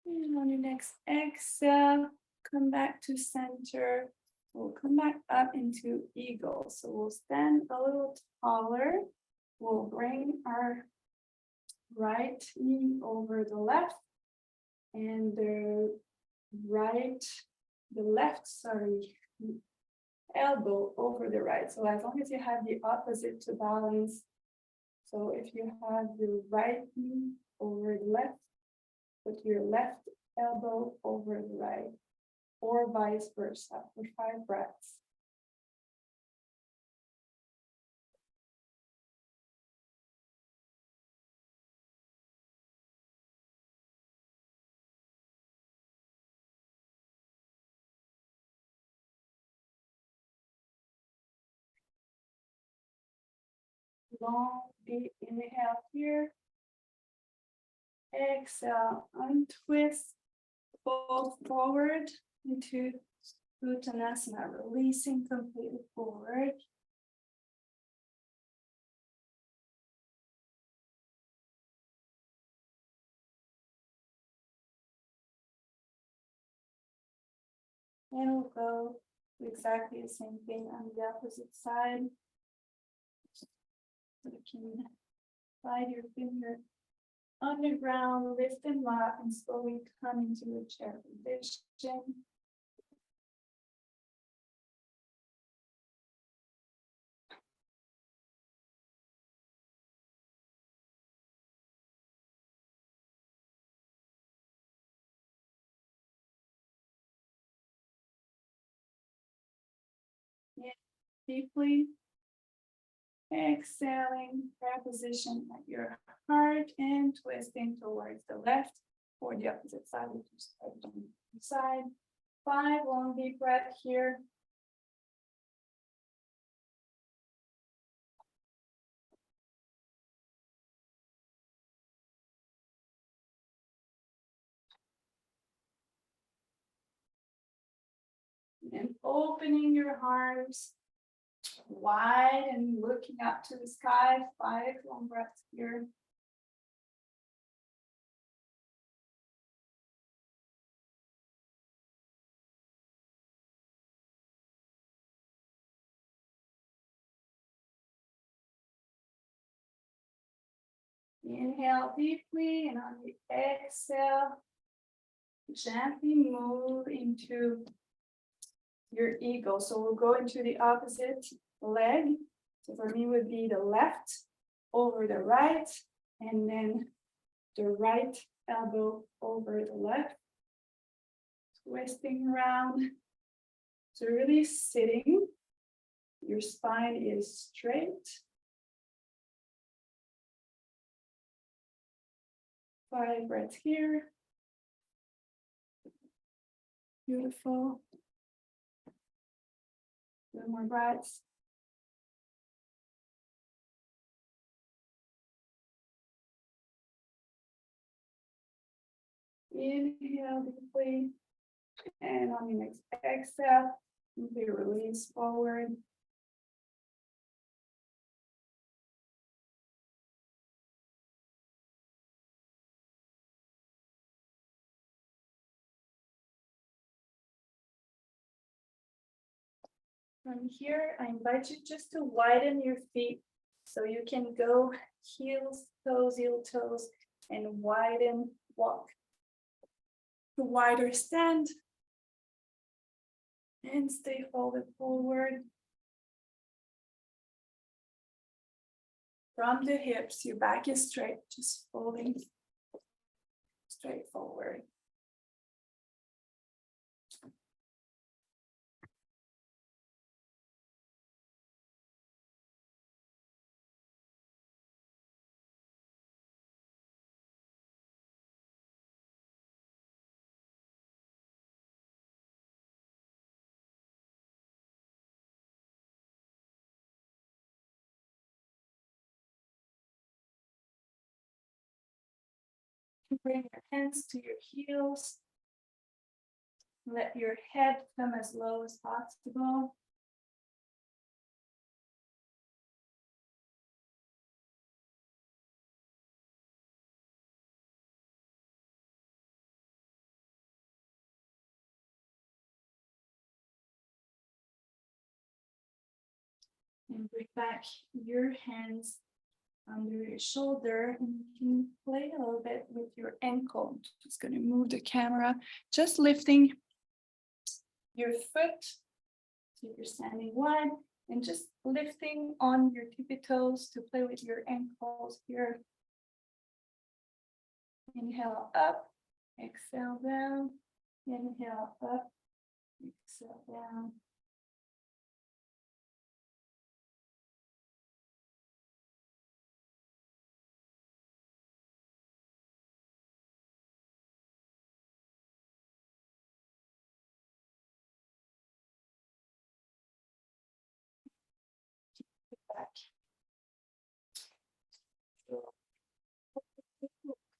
And on your next exhale, come back to center. We'll come back up into eagle. So we'll stand a little taller. We'll bring our right knee over the left and the left elbow over the right. So as long as you have the opposite to balance. So if you have the right knee over the left, put your left elbow over the right, or vice versa for 5 breaths. Long, deep inhale here. Exhale, untwist, fold forward into Uttanasana, releasing completely forward. And we'll go exactly the same thing on the opposite side. So you can slide your finger on the ground, lift them up, and slowly come into a chair position. Yeah, deeply. Exhaling, prayer position at your heart and twisting towards the left or the opposite side, which is on the side. 5 long deep breath here. And opening your arms wide and looking up to the sky. 5 long breaths here. Inhale deeply, and on the exhale, gently move into your eagle. So we'll go into the opposite leg. So for me would be the left over the right, and then the right elbow over the left. Twisting around. So really sitting. Your spine is straight. 5 breaths here. Beautiful. 2 more breaths. Inhale deeply, and on the next exhale, you release forward. From here, I invite you just to widen your feet so you can go heels, toes, heel toes, and widen, walk. The wider stand, and stay folded forward. From the hips, your back is straight, just folding straight forward. Bring your hands to your heels. Let your head come as low as possible. And bring back your hands under your shoulder, and you can play a little bit with your ankle. I'm just going to move the camera, just lifting your foot so you're standing wide, and just lifting on your tippy toes to play with your ankles here. Inhale up, exhale down, inhale up, exhale down. Back. So,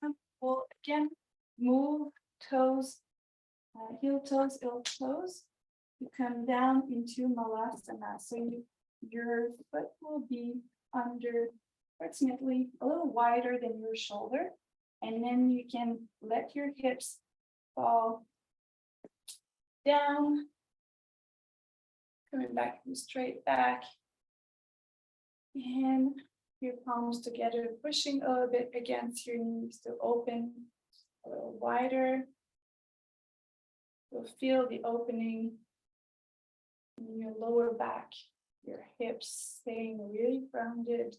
comfortable. Again, move toes, heel toes, you come down into Malasana. So your foot will be under approximately a little wider than your shoulder. And then you can let your hips fall down, coming back to straight back. And your palms together, pushing a little bit against your knees to open a little wider. You'll feel the opening in your lower back, your hips staying really grounded.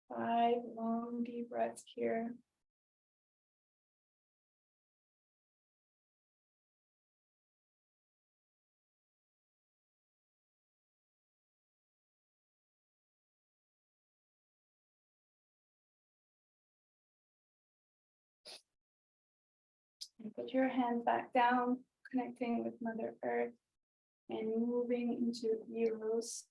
5 long, deep breaths here. And put your hand back down, connecting with Mother Earth and moving into Eros.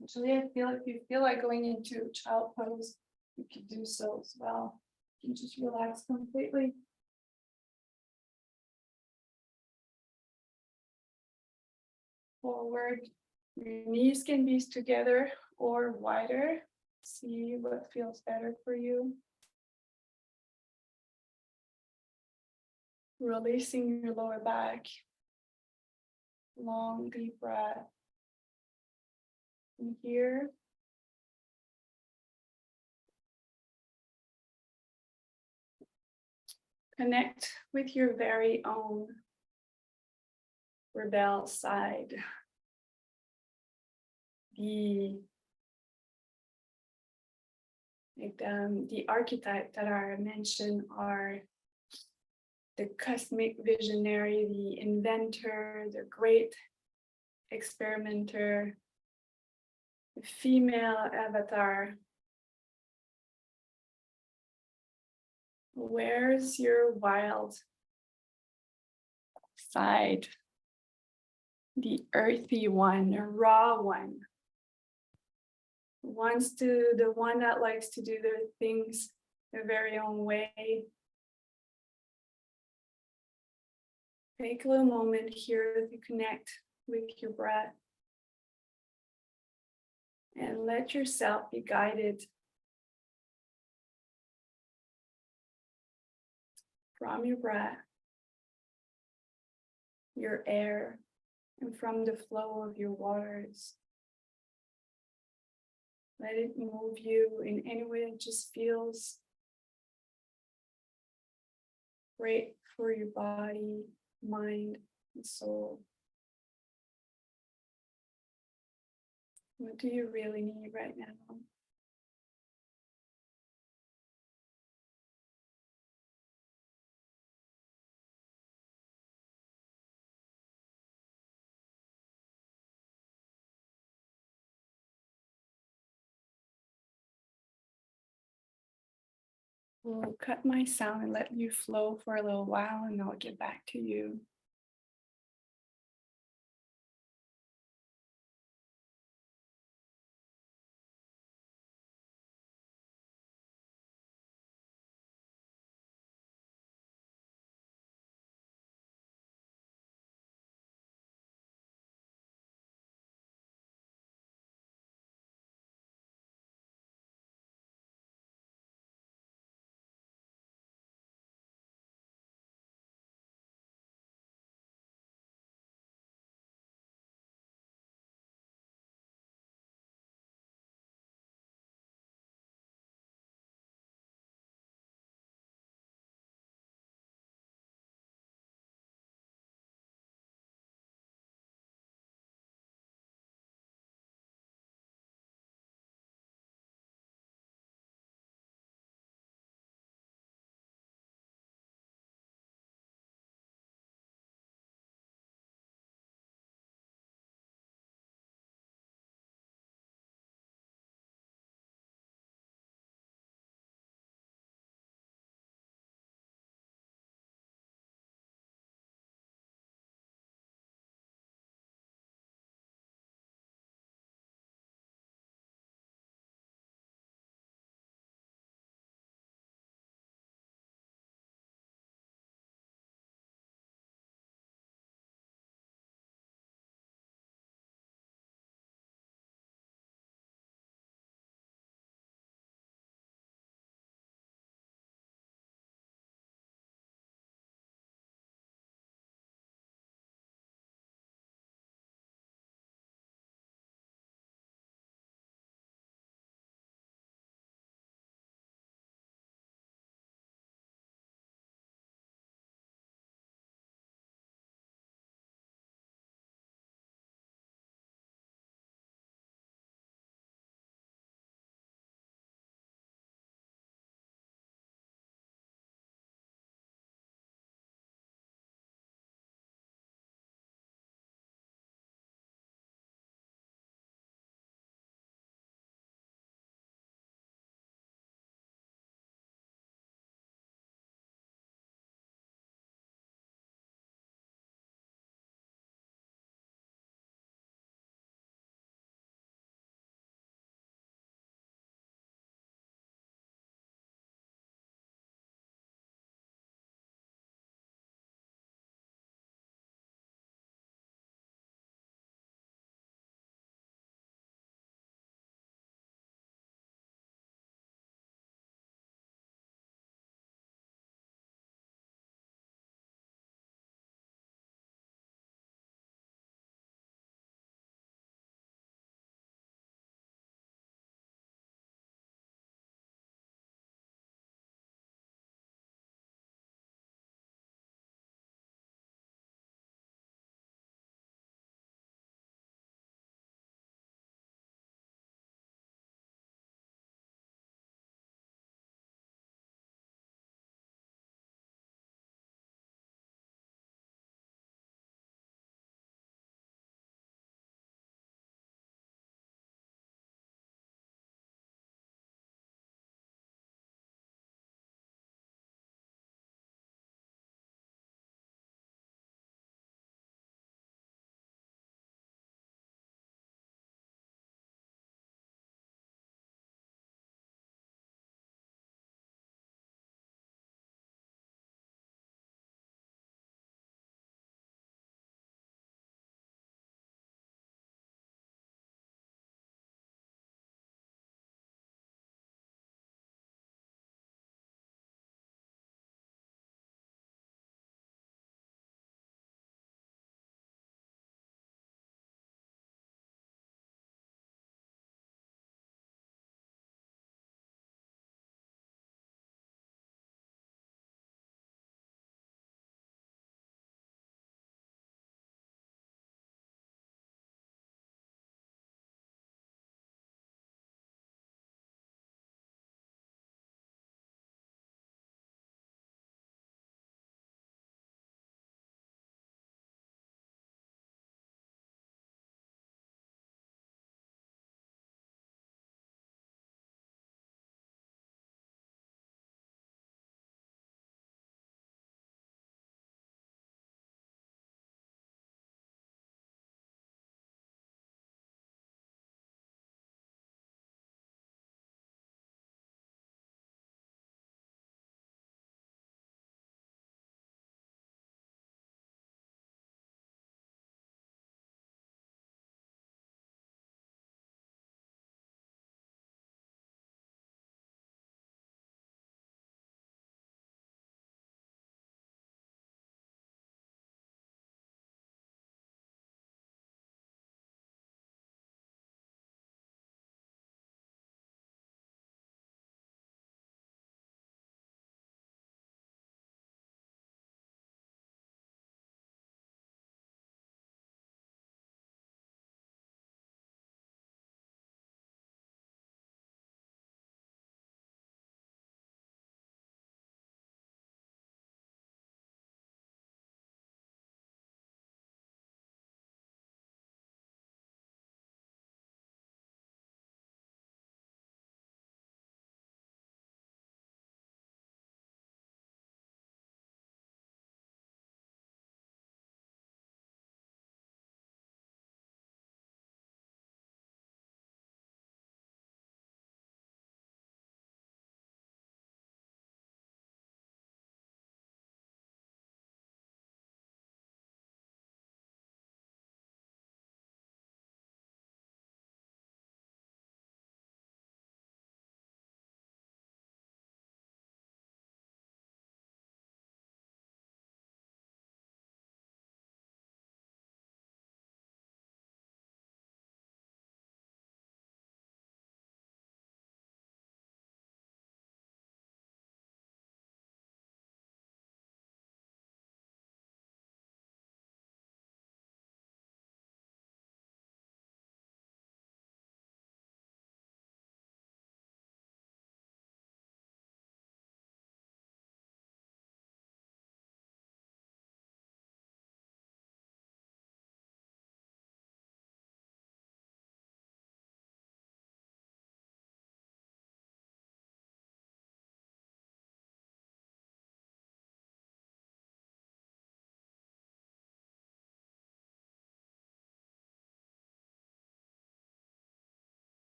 Actually, I feel if you feel like going into child pose, you can do so as well. You can just relax completely. Forward. Your knees can be together or wider. See what feels better for you. Releasing your lower back. Long, deep breath. And here, connect with your very own rebel side. The archetype that I mentioned are the cosmic visionary, the inventor, the great experimenter, the female avatar. Where's your wild side? The earthy one, the raw one. The one that likes to do their things their very own way. Take a little moment here to connect with your breath and let yourself be guided from your breath, your air, and from the flow of your waters. Let it move you in any way that just feels great for your body, mind, and soul. What do you really need right now? We'll cut my sound and let you flow for a little while, and I'll get back to you.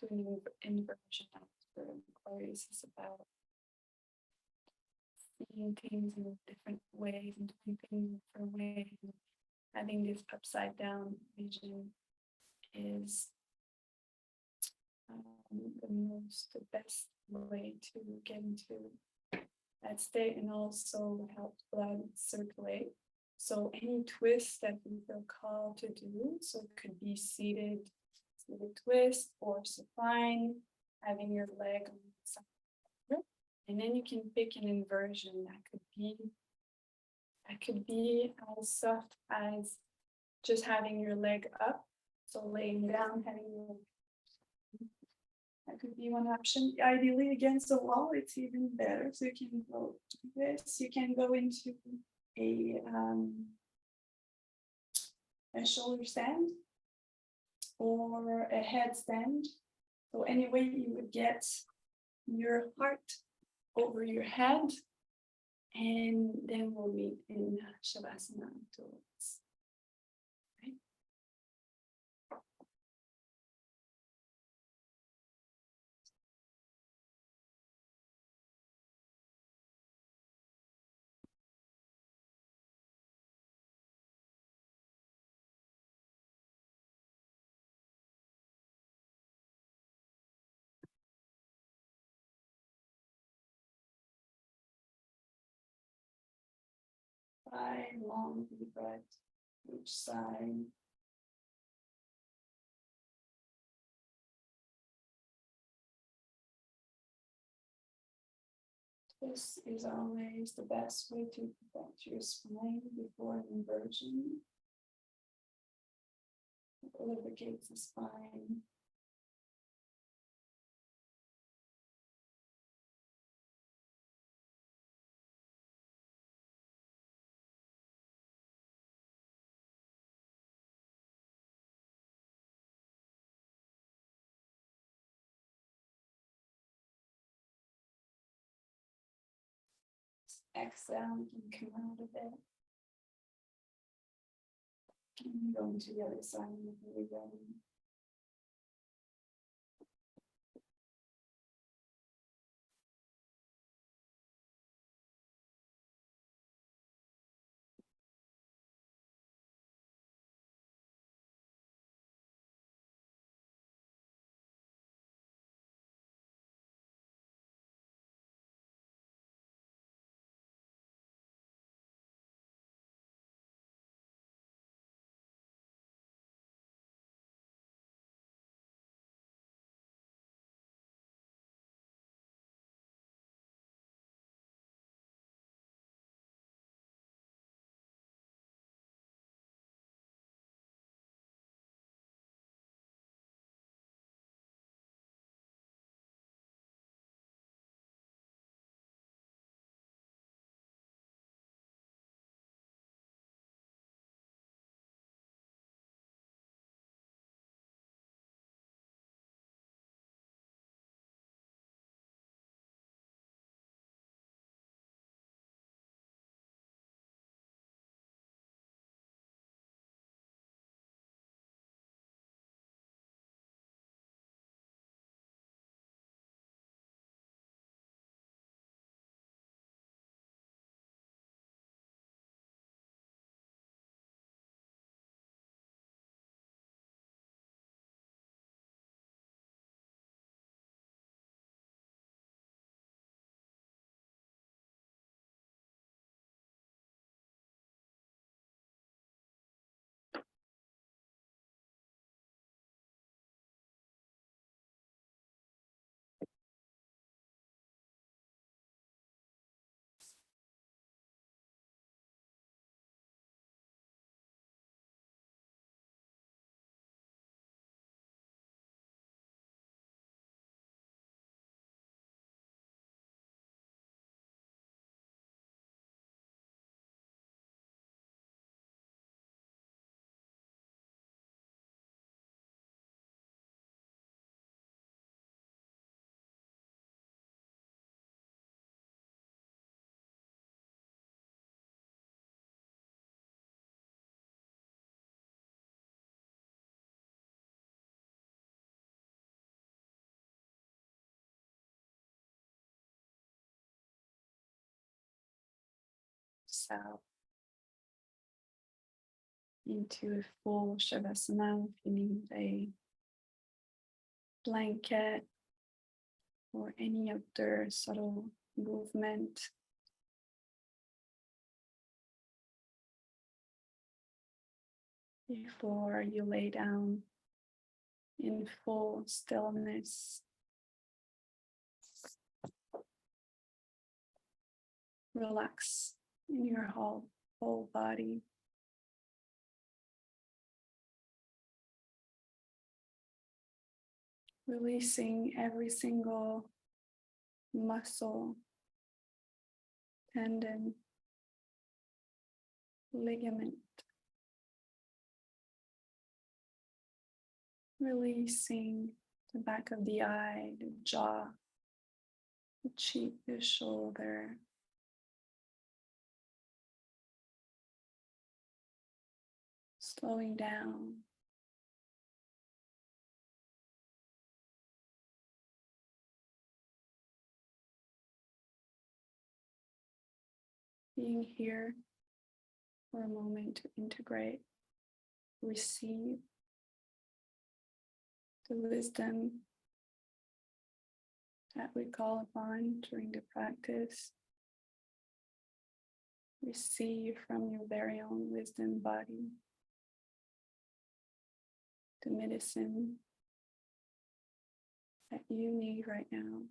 to an inversion after Aquarius is about seeing things in different ways and doing things in different ways. Having this upside down vision is the best way to get into that state, and also help blood circulate. So any twist that you feel called to do, so it could be seated twist or supine, having your leg on the side, and then you can pick an inversion that could be as soft as just having your leg up, so laying down, having your, that could be one option. Ideally against the wall, it's even better. So you can go like this. You can go into a shoulder stand or a headstand. So anyway, you would get your heart over your head, and then we'll meet in Shavasana afterwards. Okay. Five long deep breaths each side. This is always the best way to protect your spine before an inversion. It lubricates the spine. Exhale, you can come out of it. And go into the other side of the belly. yourself into a full Shavasana, feeling a blanket or any other subtle movement. Before you lay down in full stillness, relax in your whole body. Releasing every single muscle, tendon, ligament. Releasing the back of the eye, the jaw, the cheek, the shoulder. Slowing down. Being here for a moment to integrate, receive the wisdom that we call upon during the practice. Receive from your very own wisdom body the medicine that you need right now.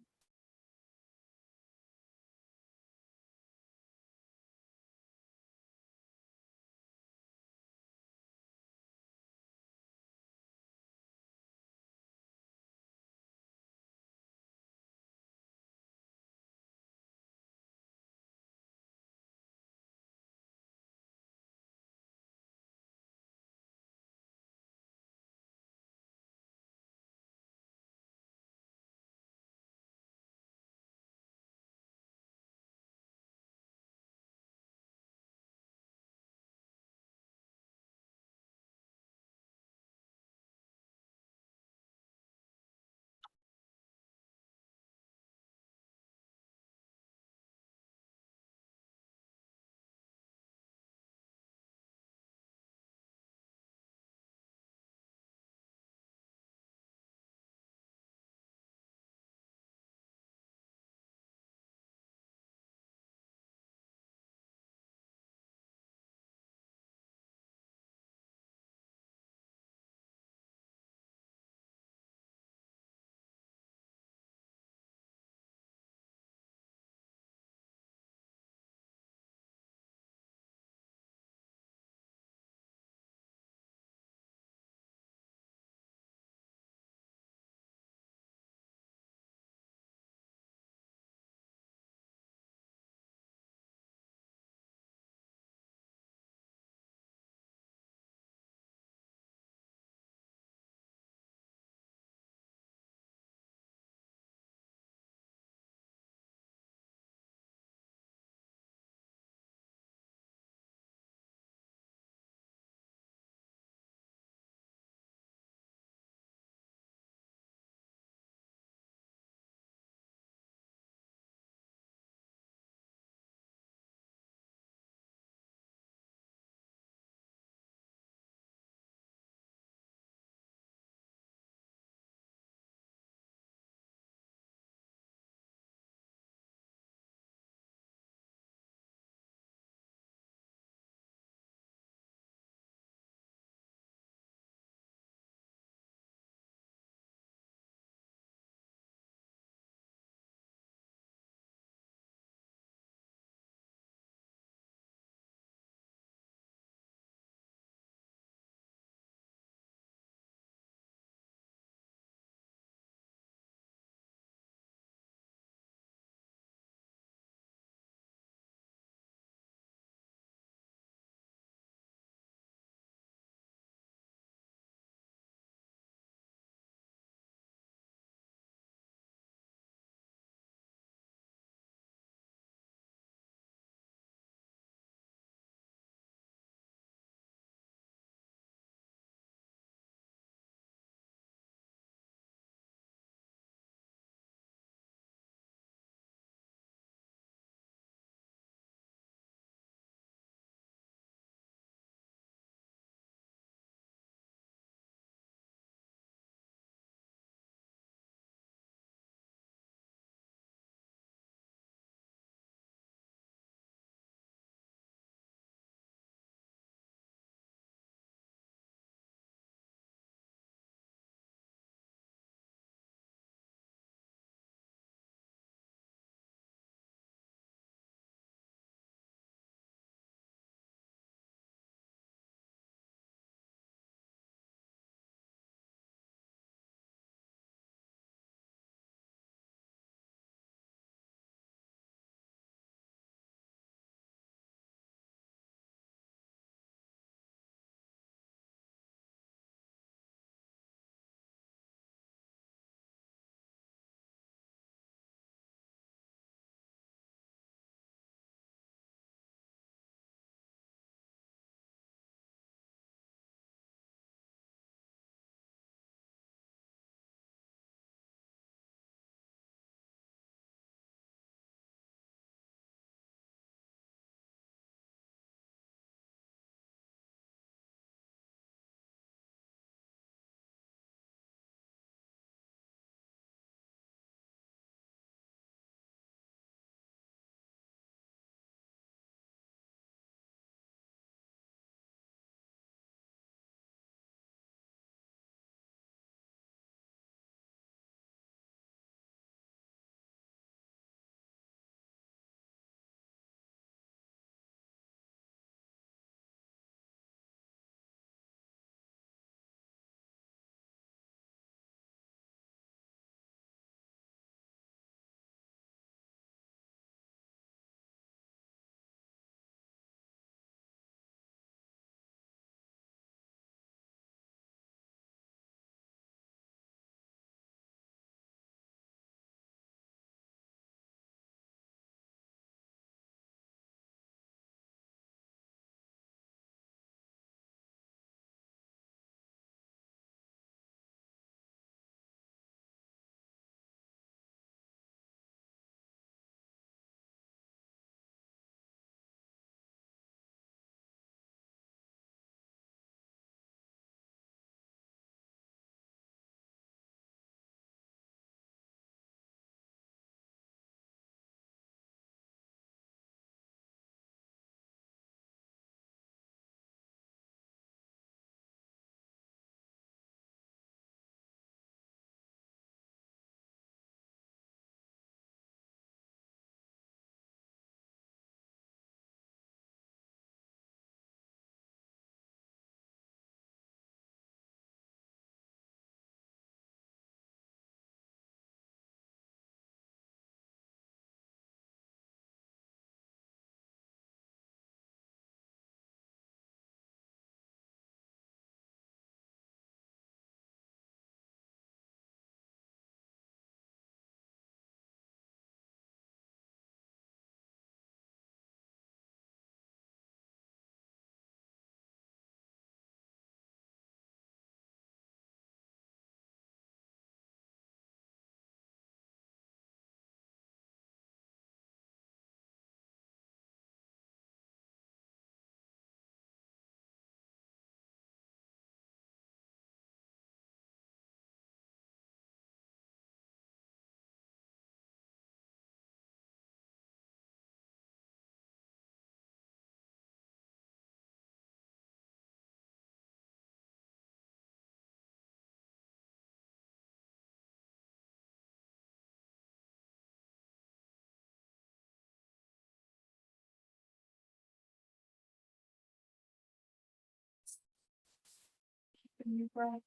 Open your breath.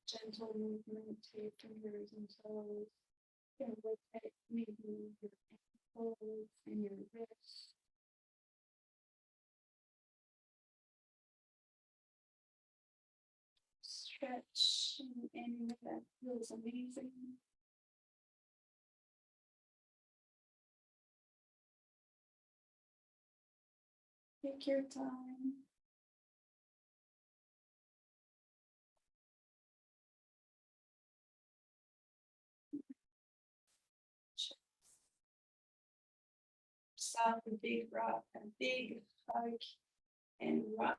Gentle movement to your fingers and toes. And rotate maybe your ankles and your wrists. Stretch in any way that feels amazing. Take your time. Sound a big rock, a big hug, and rock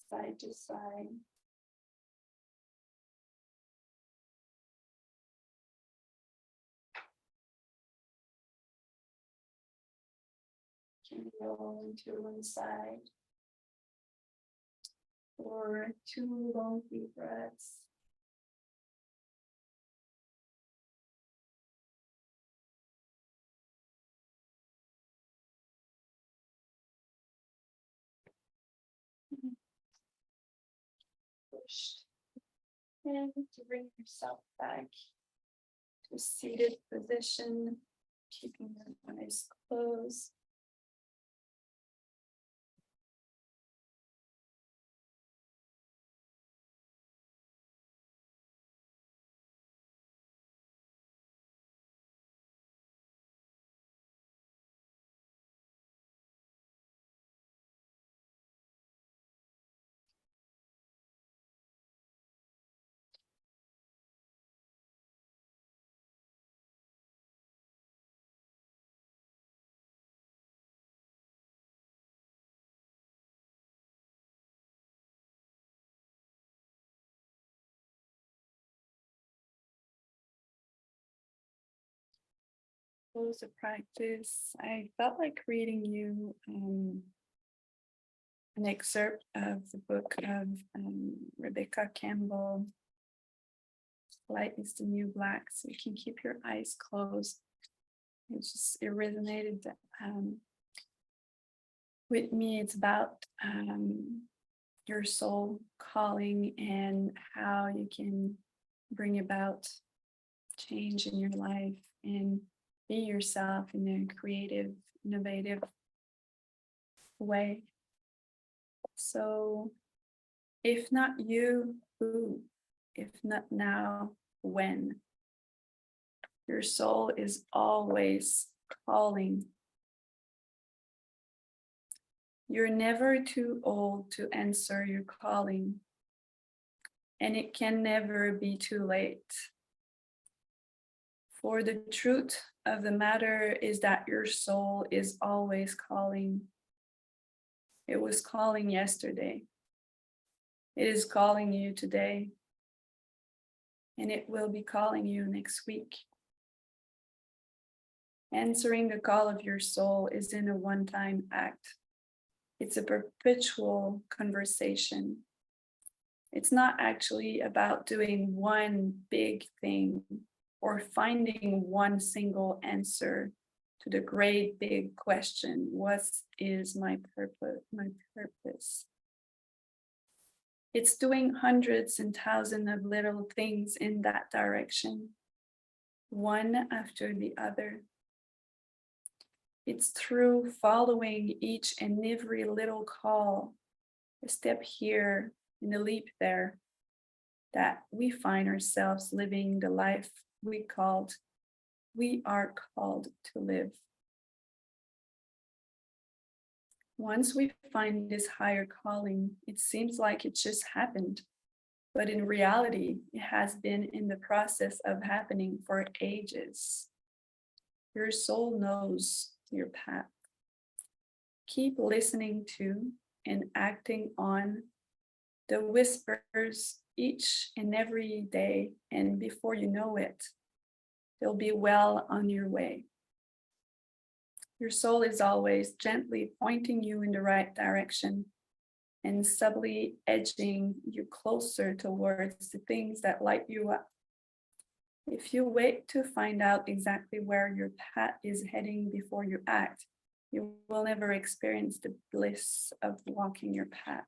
side to side. Can roll into one side for 2 long deep breaths. Pushed. And to bring yourself back to seated position, keeping your eyes closed. Close the practice. I felt like reading you an excerpt of the book of Rebecca Campbell, Light is the New Black, so you can keep your eyes closed. It resonated with me. It's about your soul calling and how you can bring about change in your life and be yourself in a creative, innovative way. So, if not you, who? If not now, when? Your soul is always calling. You're never too old to answer your calling, and it can never be too late. For the truth of the matter is that your soul is always calling. It was calling yesterday. It is calling you today. And it will be calling you next week. Answering the call of your soul isn't a one-time act. It's a perpetual conversation. It's not actually about doing one big thing or finding one single answer to the great big question, what is my purpose? It's doing hundreds and thousands of little things in that direction, one after the other. It's through following each and every little call, a step here and a leap there, that we find ourselves living the life we are called to live. Once we find this higher calling, it seems like it just happened. But in reality, it has been in the process of happening for ages. Your soul knows your path. Keep listening to and acting on the whispers each and every day, and before you know it, you'll be well on your way. Your soul is always gently pointing you in the right direction and subtly edging you closer towards the things that light you up. If you wait to find out exactly where your path is heading before you act, You will never experience the bliss of walking your path.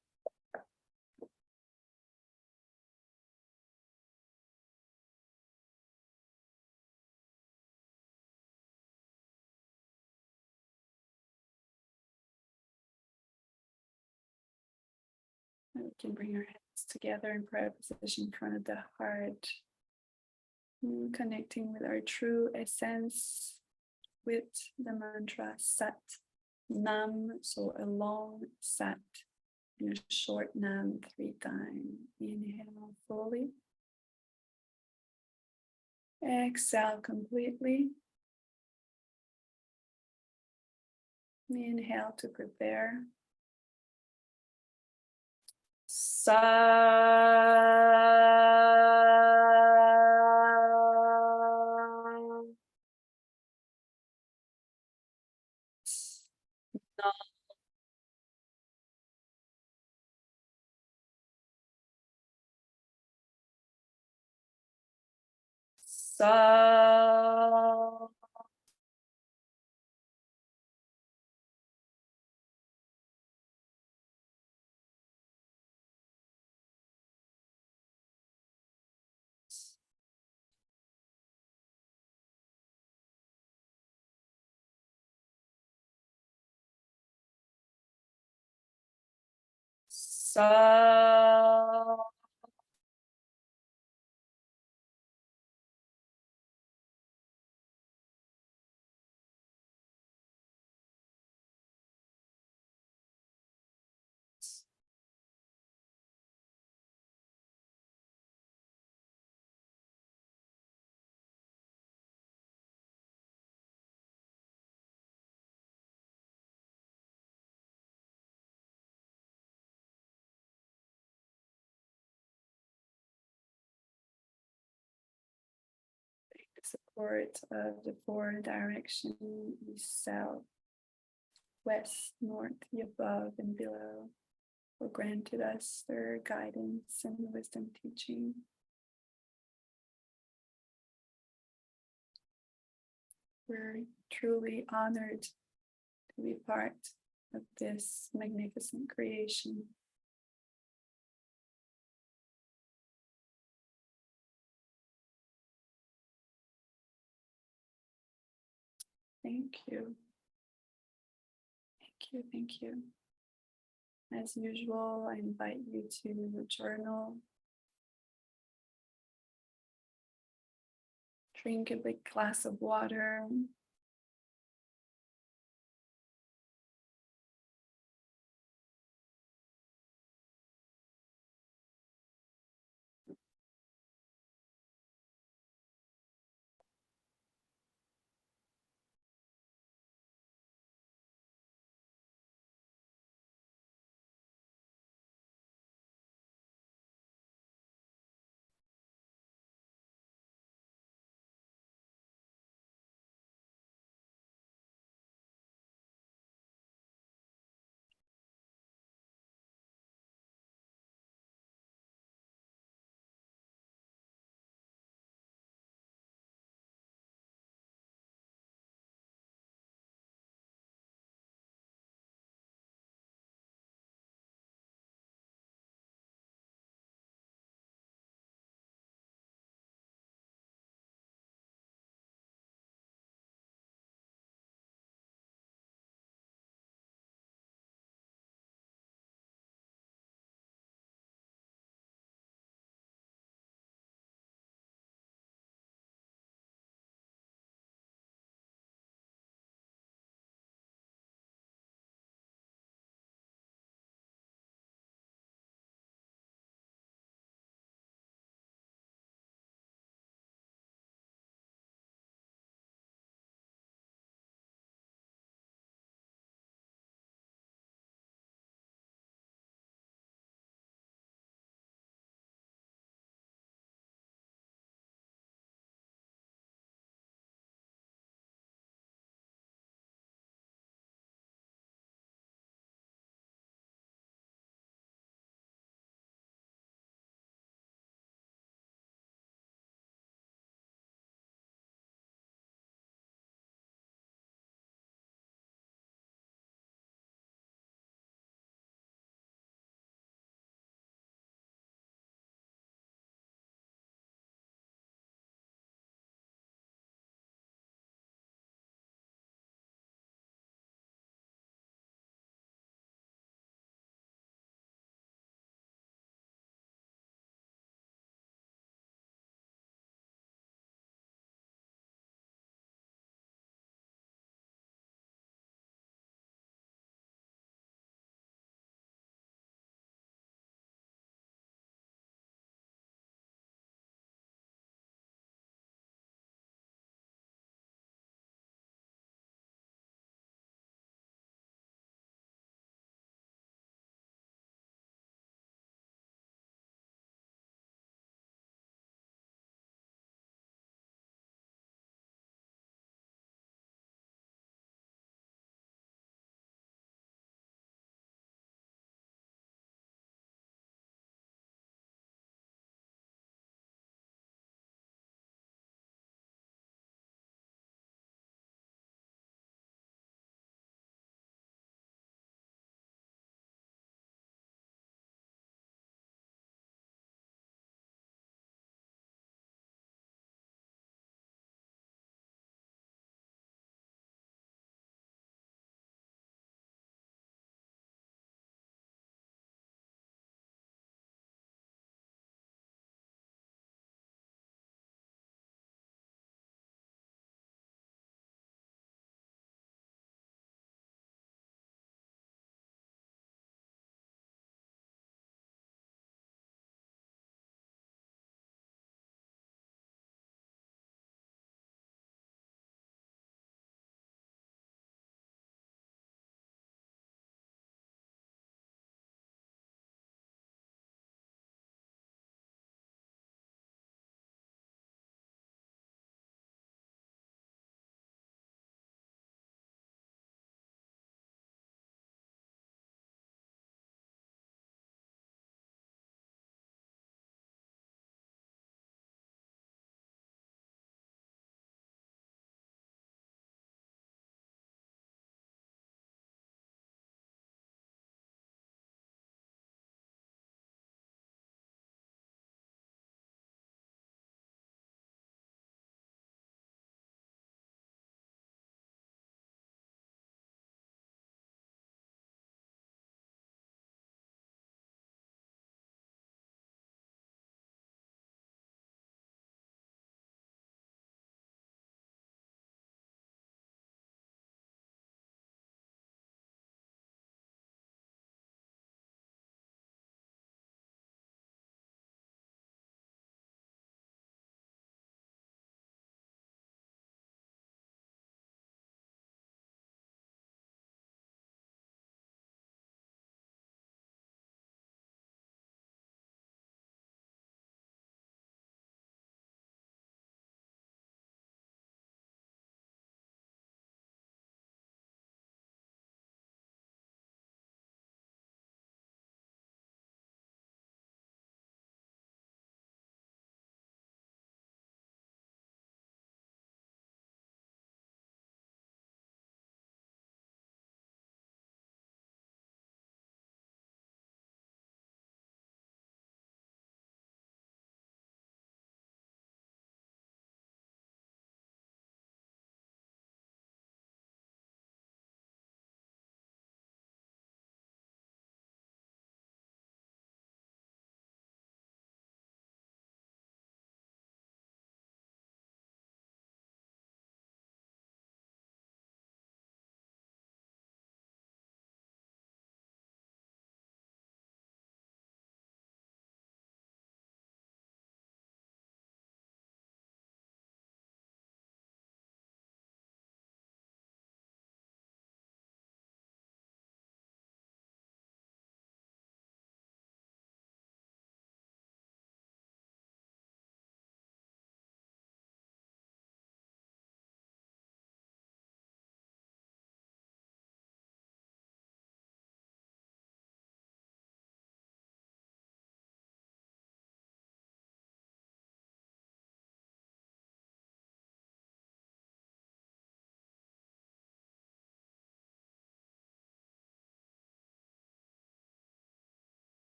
And we can bring our hands together in prayer position in front of the heart, connecting with our true essence with the mantra Sat Nam. So a long Sat and a short Nam 3 times. Inhale fully. Exhale completely. Inhale to prepare. Sa. Sa. Support of the 4 direction, east, south, west, north, the above and below, for granted us their guidance and wisdom teaching. We're truly honored to be part of this magnificent creation. Thank you. Thank you. Thank you. As usual, I invite you to journal. Drink a big glass of water.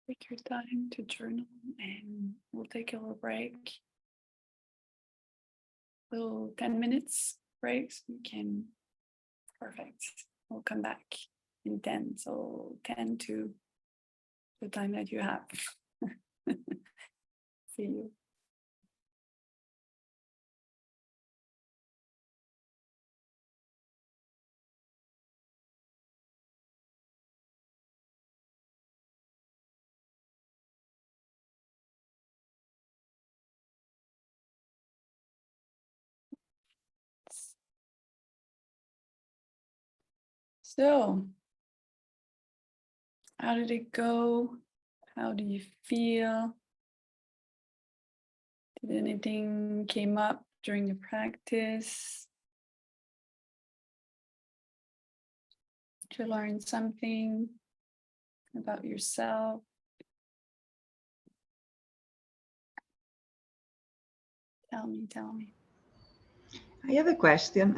Take your time to journal and we'll take a little break. Little 10 minutes break so you can, perfect. We'll come back in 10. So 10 to the time that you have. See you. So, how did it go? How do you feel? Did anything came up during the practice? Did you learn something about yourself? Tell me. I have a question.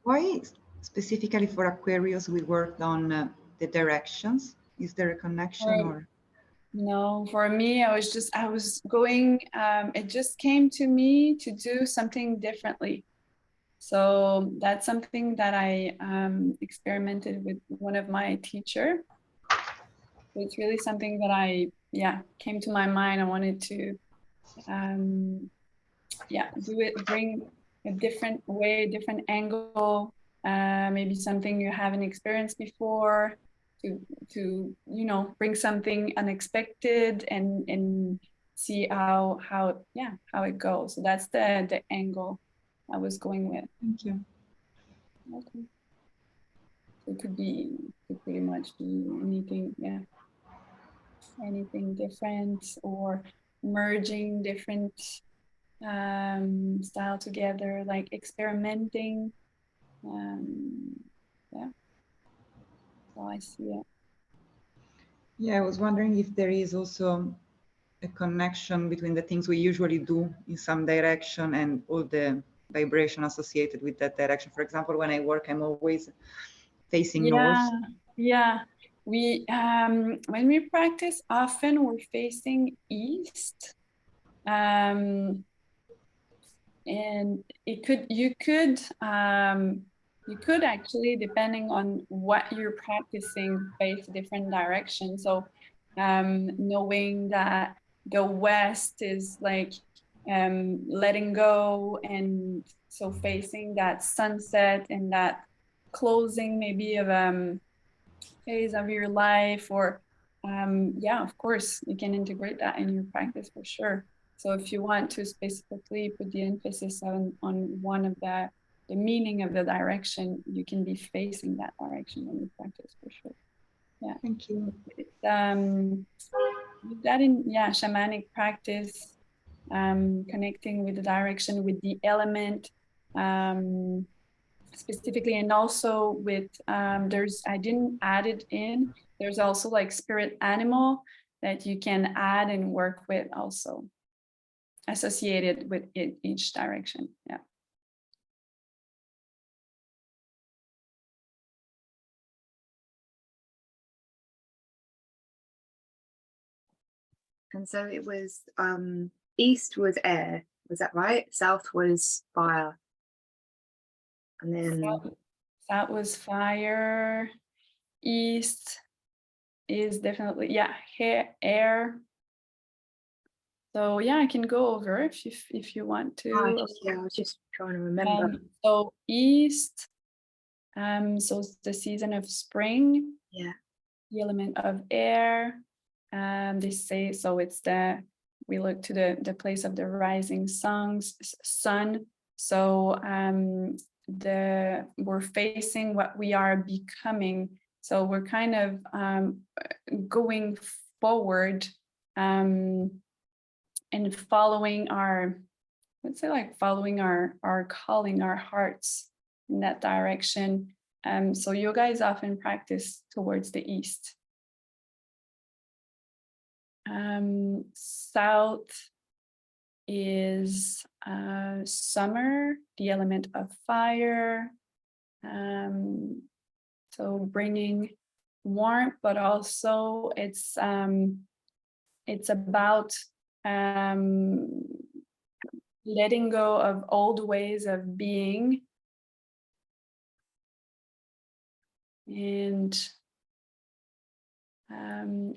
Why specifically for Aquarius we worked on the directions? Is there a connection or? No, for me, I was going, it just came to me to do something differently. So that's something that I experimented with one of my teacher. It's really something that came to my mind. I wanted to, do it, bring a different way, different angle, maybe something you haven't experienced before, to bring something unexpected and see how it goes. So that's the angle I was going with. Thank you. Okay. So it could pretty much be anything, anything different or merging different style together, like experimenting. So I see it. Yeah, I was wondering if there is also a connection between the things we usually do in some direction and all the vibration associated with that direction. For example, when I work, I'm always facing north. Yeah. We when we practice, often we're facing east. And you could actually, depending on what you're practicing, face different directions. So knowing that the west is like letting go, and so facing that sunset and that closing maybe of phase of your life, or of course you can integrate that in your practice for sure. So if you want to specifically put the emphasis on one of the meaning of the direction, you can be facing that direction in your practice for sure. Yeah. Thank you. That in shamanic practice, connecting with the direction, with the element, specifically, and also with I didn't add it in, there's also like spirit animal that you can add and work with, also associated with each direction. Yeah. And so it was east was air, was that right? South was fire. And then South was fire. East is definitely air. So yeah, I can go over if you want to. I was just trying to remember. So east, so it's the season of spring. Yeah. The element of air. They say so. We look to the place of the rising sun. So we're facing what we are becoming. So we're kind of going forward and following our calling, our hearts in that direction. So yoga is often practiced towards the east. South is summer, the element of fire. So bringing warmth, but also it's about letting go of old ways of being and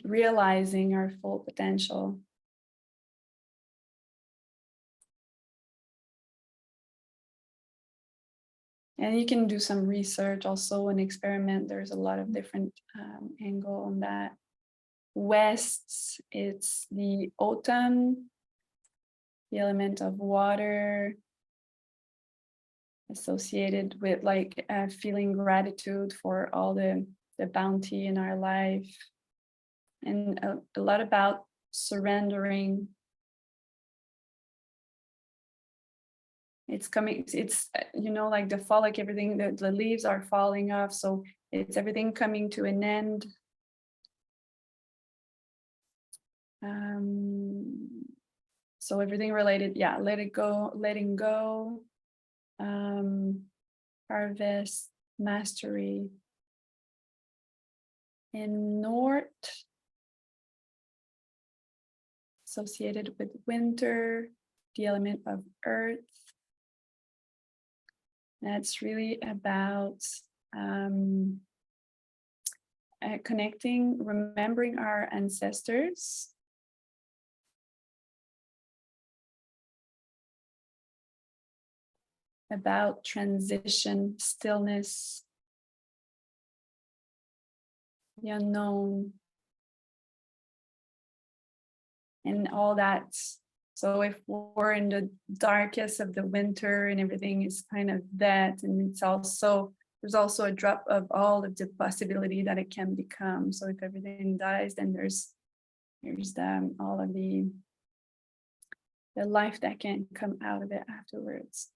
realizing our full potential. And you can do some research also and experiment. There's a lot of different angle on that. West, it's the autumn, the element of water, associated with like feeling gratitude for all the bounty in our life, and a lot about surrendering. It's coming, it's like the fall, like everything, the leaves are falling off, so it's everything coming to an end. So everything related, letting go, harvest, mastery. In north, associated with winter, the element of earth. That's really about connecting, remembering our ancestors. About transition, stillness, the unknown, and all that. So if we're in the darkest of the winter and everything is kind of that, and there's also a drop of all of the possibility that it can become. So if everything dies, then there's all of the life that can come out of it afterwards.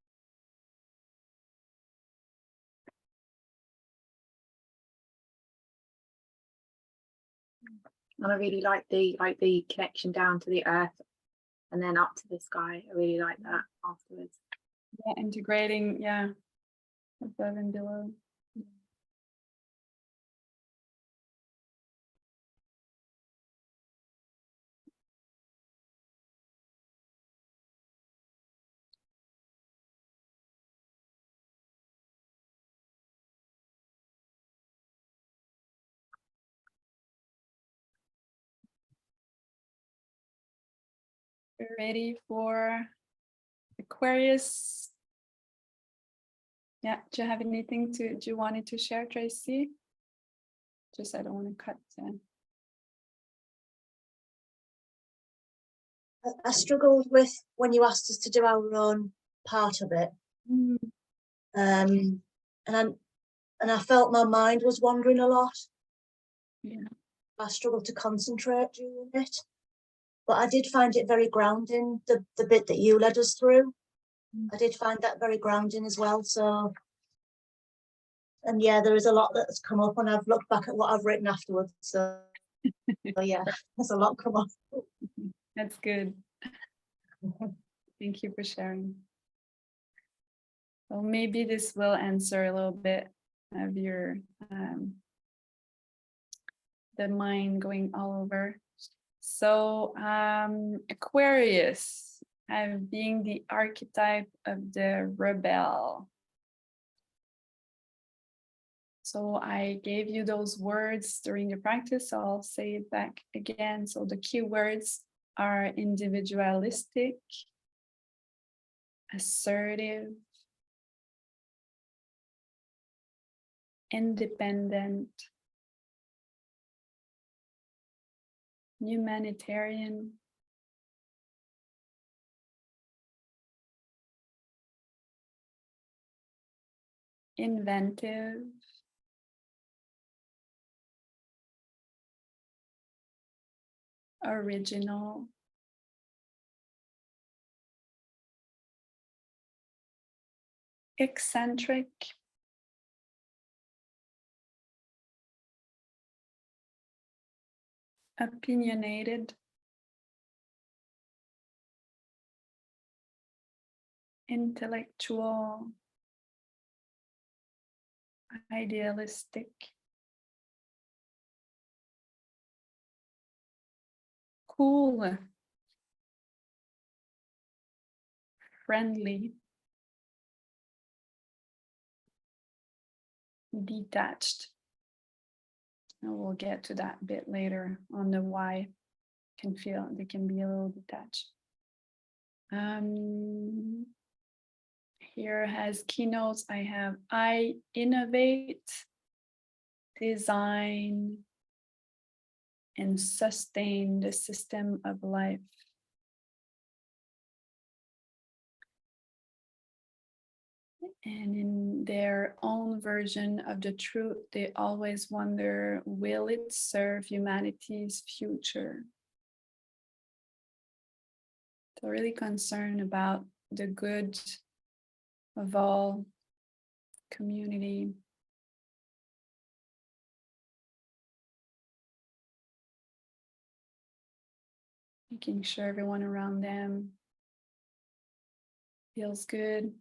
And I really like the connection down to the earth and then up to the sky. I really like that afterwards. Yeah, integrating, above and below. We're ready for Aquarius. Yeah, do you have anything do you wanted to share, Tracy? Just I don't want to cut in. I struggled with when you asked us to do our own part of it. And I felt my mind was wandering a lot. Yeah. I struggled to concentrate during it. But I did find it very grounding, the bit that you led us through. I did find that very grounding as well. So, and yeah, there is a lot that's come up, and I've looked back at what I've written afterwards. So yeah, there's a lot come up. That's good. Thank you for sharing. Well, maybe this will answer a little bit of your the mind going all over. So Aquarius, being the archetype of the rebel. So I gave you those words during the practice, so I'll say it back again. So the key words are individualistic, assertive, independent, humanitarian, inventive, original, eccentric, opinionated, intellectual, idealistic, cool, friendly, detached. And we'll get to that bit later on the why they can be a little detached. Here has keynotes. I innovate, design, and sustain the system of life. And in their own version of the truth, they always wonder, will it serve humanity's future? They're really concerned about the good of all community. Making sure everyone around them feels good.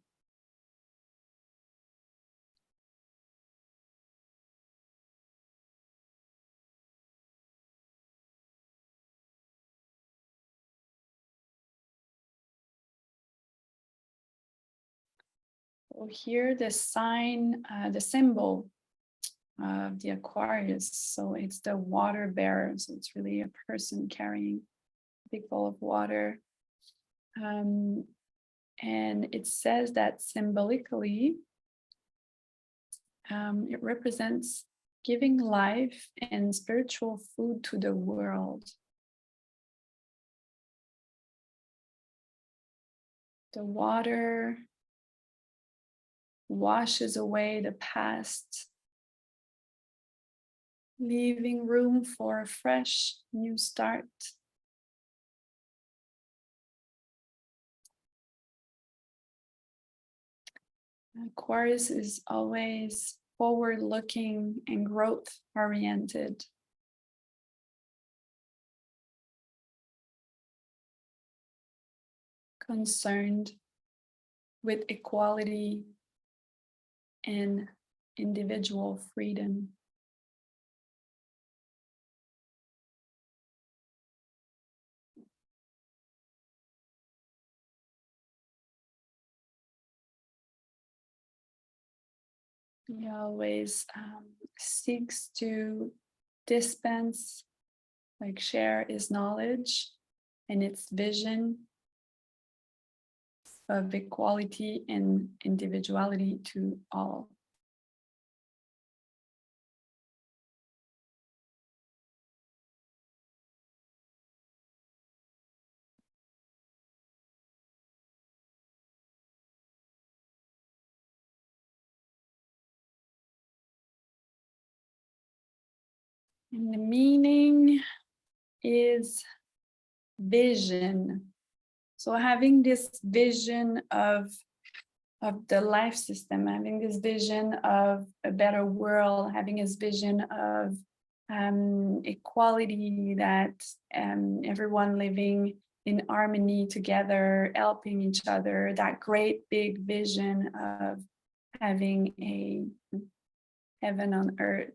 So here the sign, the symbol of the Aquarius. So it's the water bearer. So it's really a person carrying a big bowl of water. And it says that symbolically, it represents giving life and spiritual food to the world. The water washes away the past, leaving room for a fresh new start. Aquarius is always forward-looking and growth-oriented. Concerned with equality and individual freedom. He always seeks to dispense, like share his knowledge and its vision of equality and individuality to all. And the meaning is vision. So having this vision of the life system, having this vision of a better world, having this vision of equality, that everyone living in harmony together, helping each other, that great big vision of having a heaven on earth.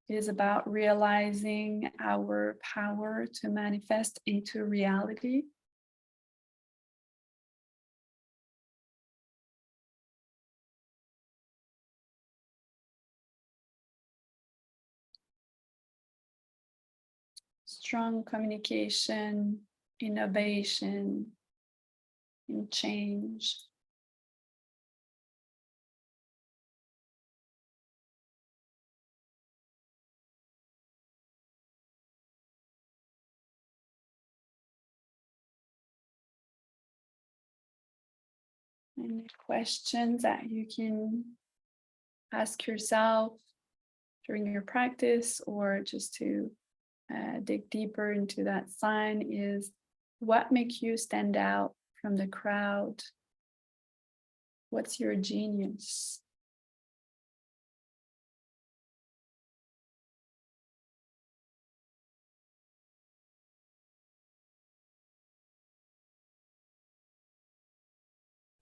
It is about realizing our power to manifest into reality. Strong communication, innovation, and change. Any questions that you can ask yourself during your practice, or just to dig deeper into that sign, is what makes you stand out from the crowd? What's your genius?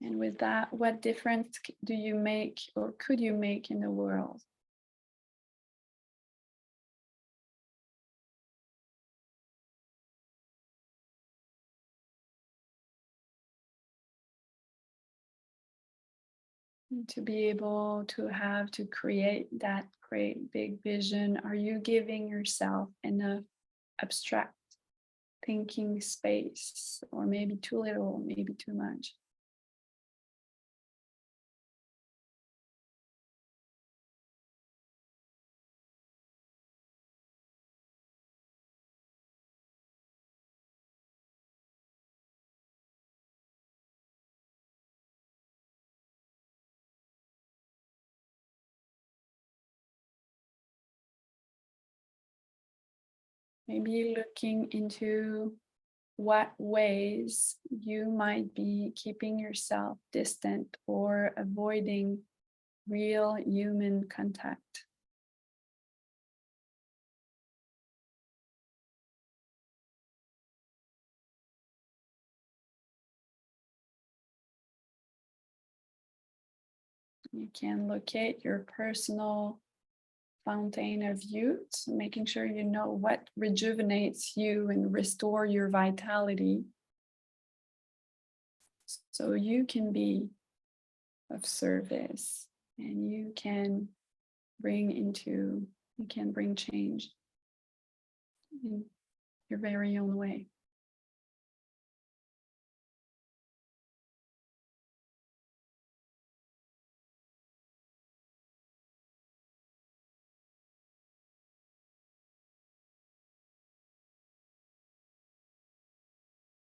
And with that, what difference do you make or could you make in the world? And to be able to create that great big vision, are you giving yourself enough abstract thinking space, or maybe too little, maybe too much? Maybe looking into what ways you might be keeping yourself distant or avoiding real human contact. You can locate your personal fountain of youth, making sure you know what rejuvenates you and restore your vitality, so you can be of service and you can bring change in your very own way.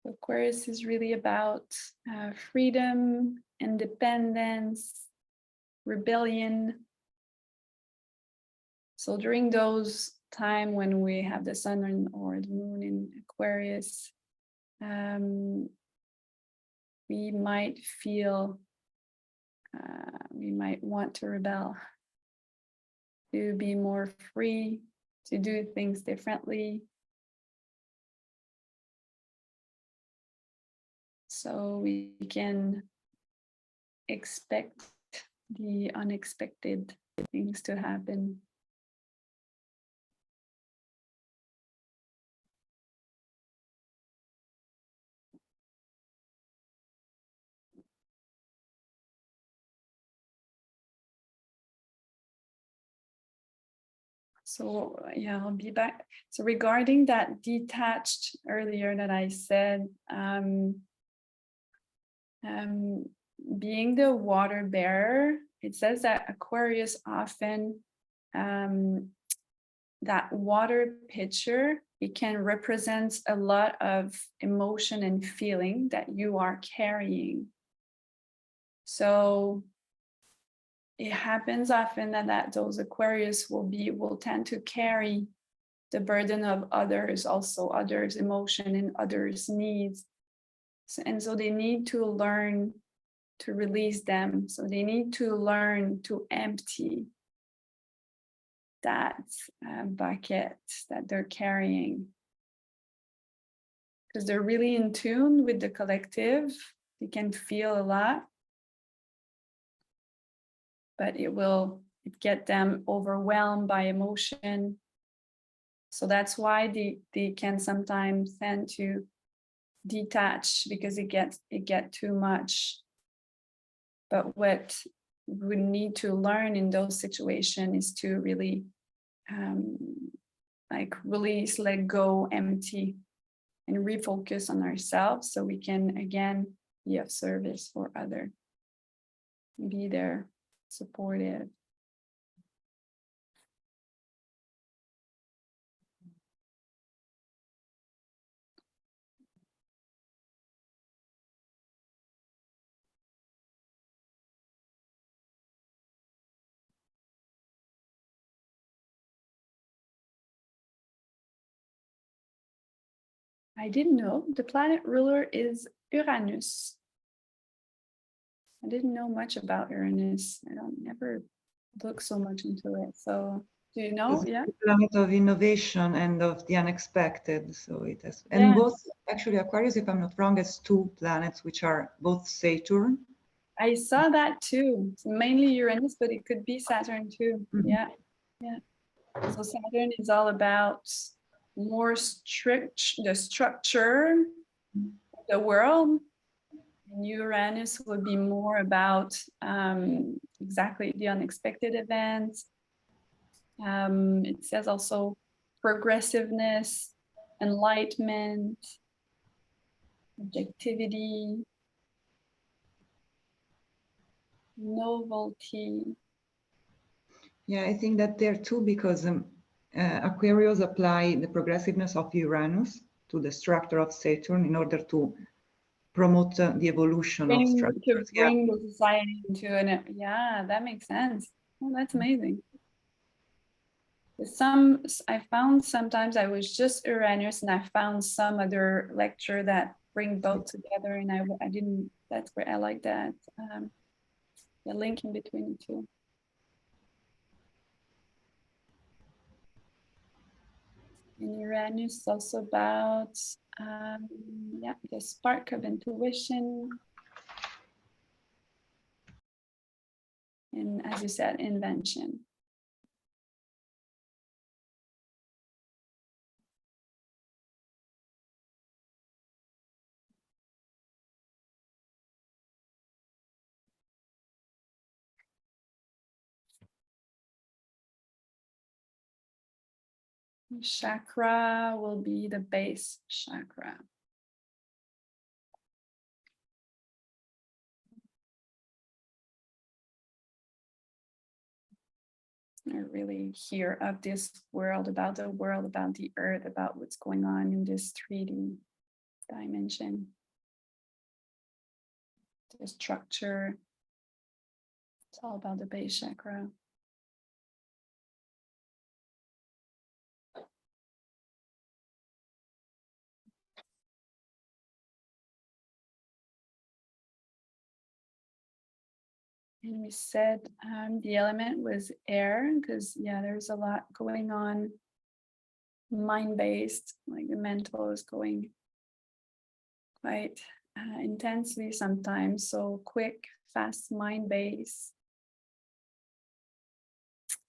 Aquarius is really about freedom, independence, rebellion. So during those time when we have the sun or the moon in Aquarius, we might feel, we might want to rebel, to be more free, to do things differently. So we can expect the unexpected things to happen. So yeah, I'll be back. So regarding that detached earlier that I said, being the water bearer, it says that Aquarius often, that water pitcher, it can represent a lot of emotion and feeling that you are carrying. So it happens often that those Aquarius will tend to carry the burden of others, also others' emotion and others' needs. And so they need to learn to release them. So they need to learn to empty that bucket that they're carrying. Because they're really in tune with the collective. They can feel a lot. But it get them overwhelmed by emotion. So that's why they can sometimes tend to detach, because it get too much. But what we need to learn in those situations is to really release, let go, empty, and refocus on ourselves, so we can again be of service for others, be there, supportive. I didn't know the planet ruler is Uranus. I didn't know much about Uranus. I don't never look so much into it. So do you know? It's Yeah. the planet of innovation and of the unexpected. So it has, and Yeah. both, actually Aquarius, if I'm not wrong, has two planets, which are both Saturn I saw that too. It's mainly Uranus, but it could be Saturn too. Mhm. Yeah, yeah. So Saturn is all about more the structure of the world. And Uranus would be more about exactly the unexpected events. It says also progressiveness, enlightenment, objectivity, novelty. Yeah, I think that there too, because Aquarius apply the progressiveness of Uranus to the structure of Saturn in order to promote the evolution of To structures. Yeah. bring the society into an, yeah, that makes sense. Oh, that's amazing. I found sometimes I was just Uranus and I found some other lecture that bring both together, and I didn't, that's where I like that, the link in between the two. And Uranus is also about, yeah, the spark of intuition. And as you said, invention. Chakra will be the base chakra. I really hear of this world, about the world, about the earth, about what's going on in this 3D dimension. The structure. It's all about the base chakra. And we said the element was air, because yeah, there's a lot going on, mind-based, like the mental is going quite intensely sometimes, so quick, fast, mind-based.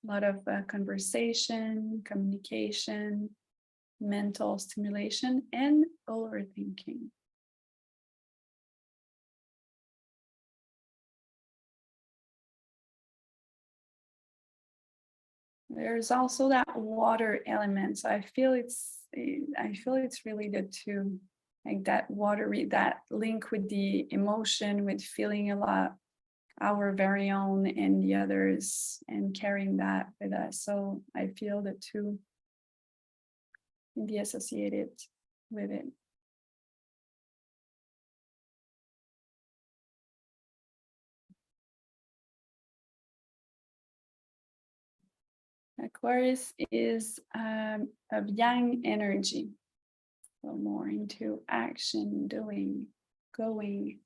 A lot of conversation, communication, mental stimulation, and overthinking. There's also that water element, so I feel it's related to like that watery, that link with the emotion, with feeling a lot our very own and the others, and carrying that with us. So I feel the two can be associated with it. Aquarius is of yang energy, so more into action, doing, going.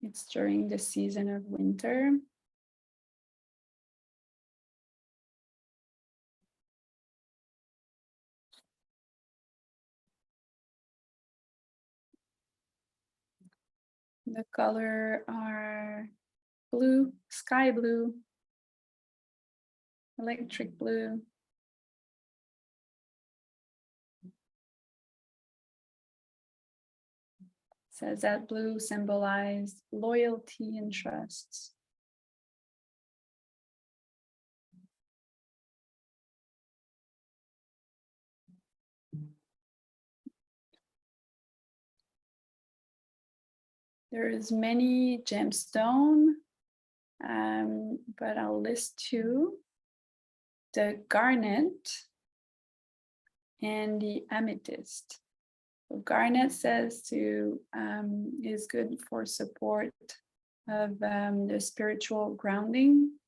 It's during the season of winter. The color are blue, sky blue, electric blue. Says that blue symbolized loyalty and trust. There is many gemstone, but I'll list two: the garnet and the amethyst. So garnet says to is good for support of the spiritual grounding,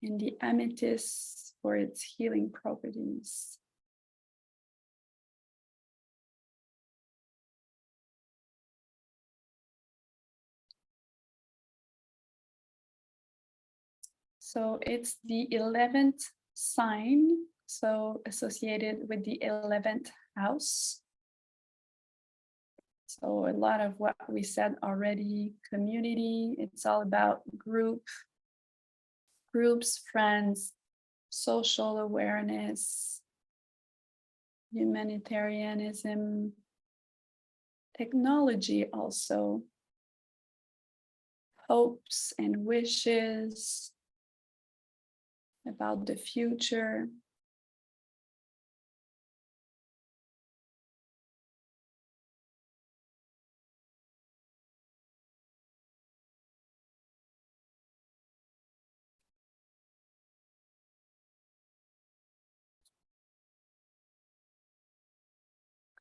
and the amethyst for its healing properties. So it's the 11th sign, so associated with the 11th house. So a lot of what we said already, community, it's all about groups, friends, social awareness, humanitarianism, technology also, hopes and wishes about the future.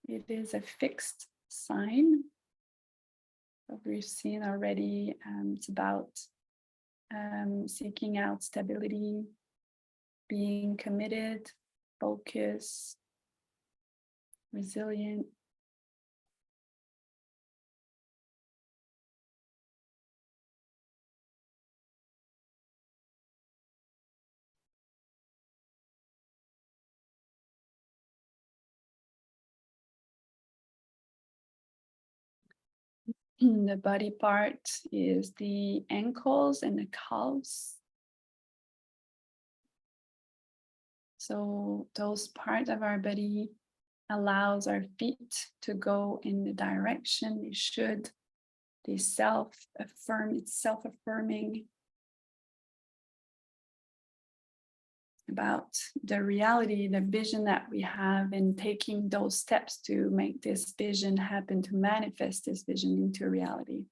It is a fixed sign. What we've seen already, it's about seeking out stability, being committed, focused, resilient. The body part is the ankles and the calves. So those parts of our body allows our feet to go in the direction they should. They self-affirm, it's self-affirming about the reality, the vision that we have, and taking those steps to make this vision happen, to manifest this vision into reality.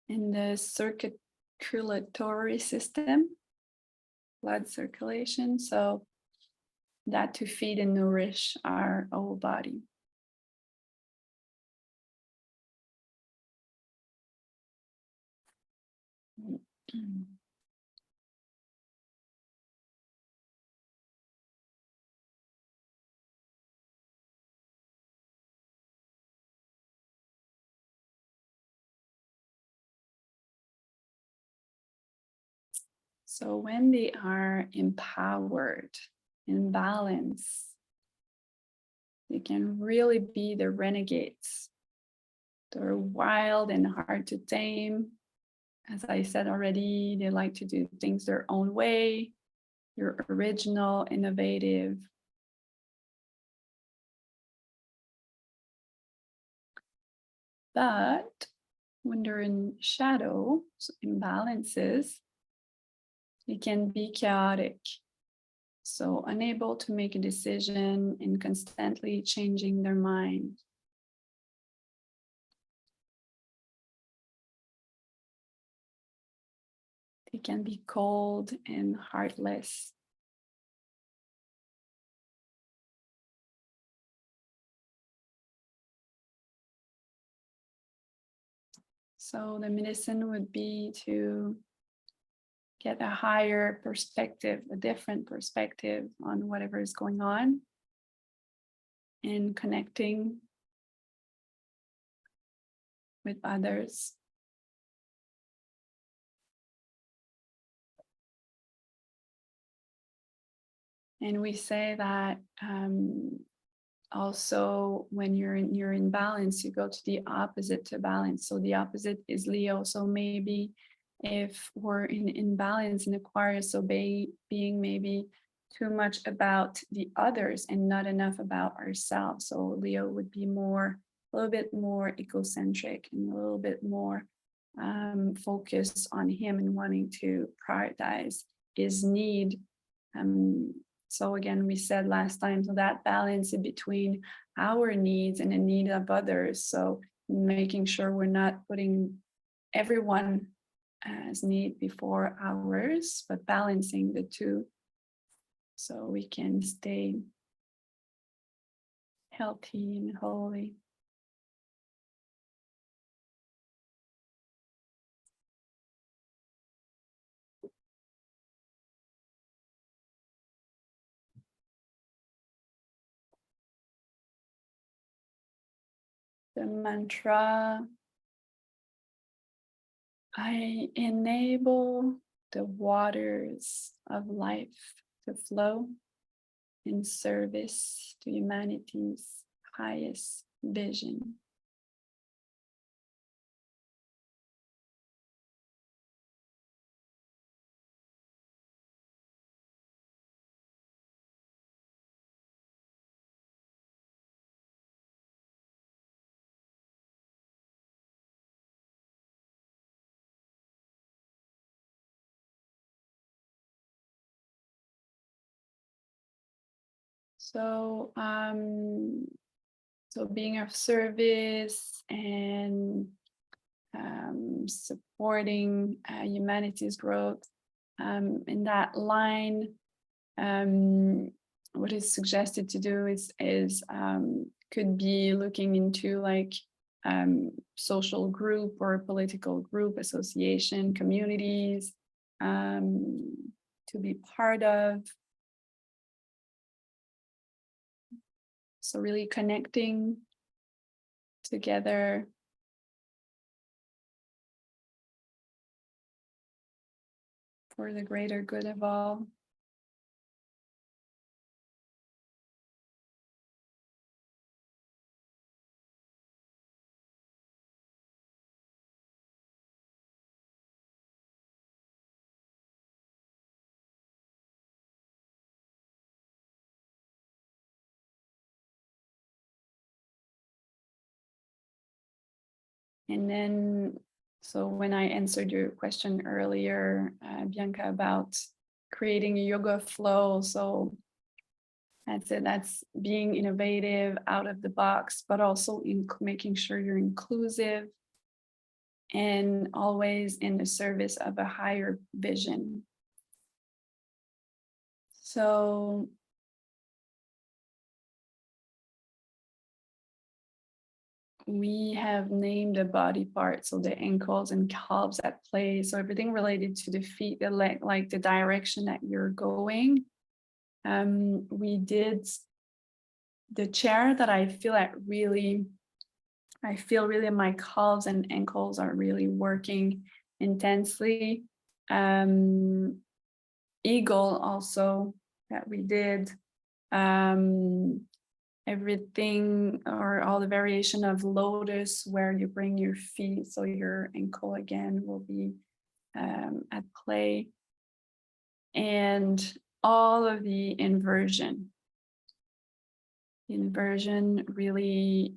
In the circulatory system, blood circulation, so that to feed and nourish our whole body. So when they are empowered, in balance, they can really be the renegades. They're wild and hard to tame. As I said already, they like to do things their own way. They're original, innovative. But when they're in shadow, so imbalances, they can be chaotic. So unable to make a decision and constantly changing their mind. They can be cold and heartless. So the medicine would be to get a higher perspective, a different perspective on whatever is going on, and connecting with others. And we say that also when you're in balance, you go to the opposite to balance. So the opposite is Leo. So maybe if we're in balance in Aquarius, so being maybe too much about the others and not enough about ourselves. So Leo would be a little bit more egocentric and a little bit more focused on him and wanting to prioritize his need. So again, we said last time, so that balance in between our needs and the need of others. So making sure we're not putting everyone as need before ours, but balancing the two so we can stay healthy and holy. The mantra I enable the waters of life to flow in service to humanity's highest vision. So, so being of service and supporting humanity's growth in that line. What is suggested to do is could be looking into like social group or political group, association, communities to be part of. So really connecting together. For the greater good of all. And then, so when I answered your question earlier, Bianca, about creating a yoga flow, so that's being innovative, out of the box, but also in making sure you're inclusive and always in the service of a higher vision. So we have named the body parts, so the ankles and calves at play. So everything related to the feet, the leg, like the direction that you're going. We did the chair that I feel really my calves and ankles are really working intensely. Eagle also that we did. Everything or all the variation of lotus where you bring your feet, so your ankle again will be at play, and all of the inversion really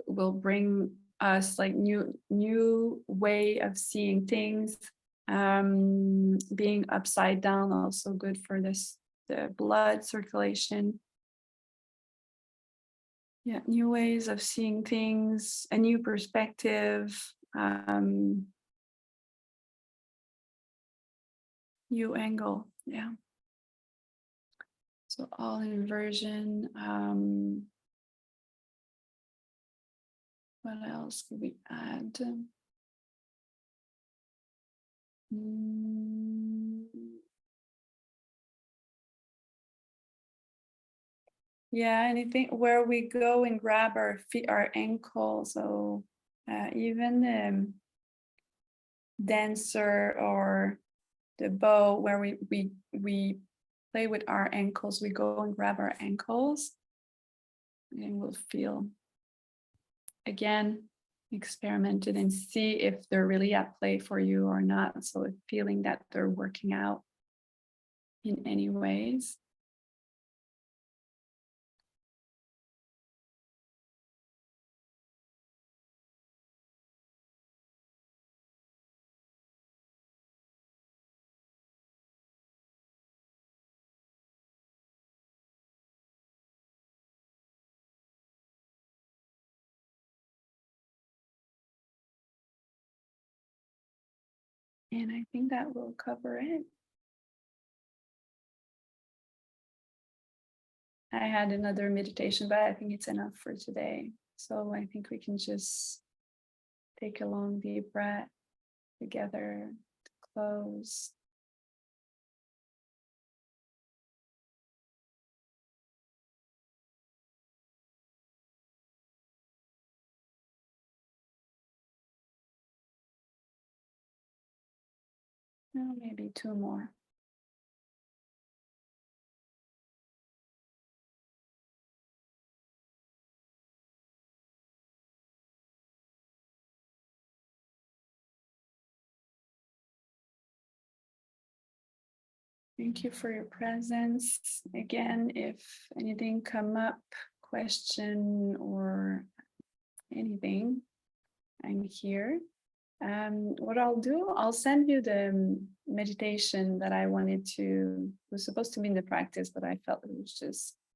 will bring us like new way of seeing things. Being upside down also good for this the blood circulation. Yeah, new ways of seeing things, a new perspective, new angle. Yeah. So all inversion. What else could we add? Yeah, anything where we go and grab our feet, our ankles, so even dancer or the bow where we play with our ankles, we go and grab our ankles and we'll feel again experimented and see if they're really at play for you or not. So feeling that they're working out in any ways. And I think that will cover it. I had another meditation, but I think it's enough for today. So I think we can just take a long deep breath together to close. No, maybe 2 more. Thank you for your presence. Again, if anything come up, question or anything, I'm here. What I'll do, I'll send you the meditation that I wanted to, was supposed to be in the practice, but I felt it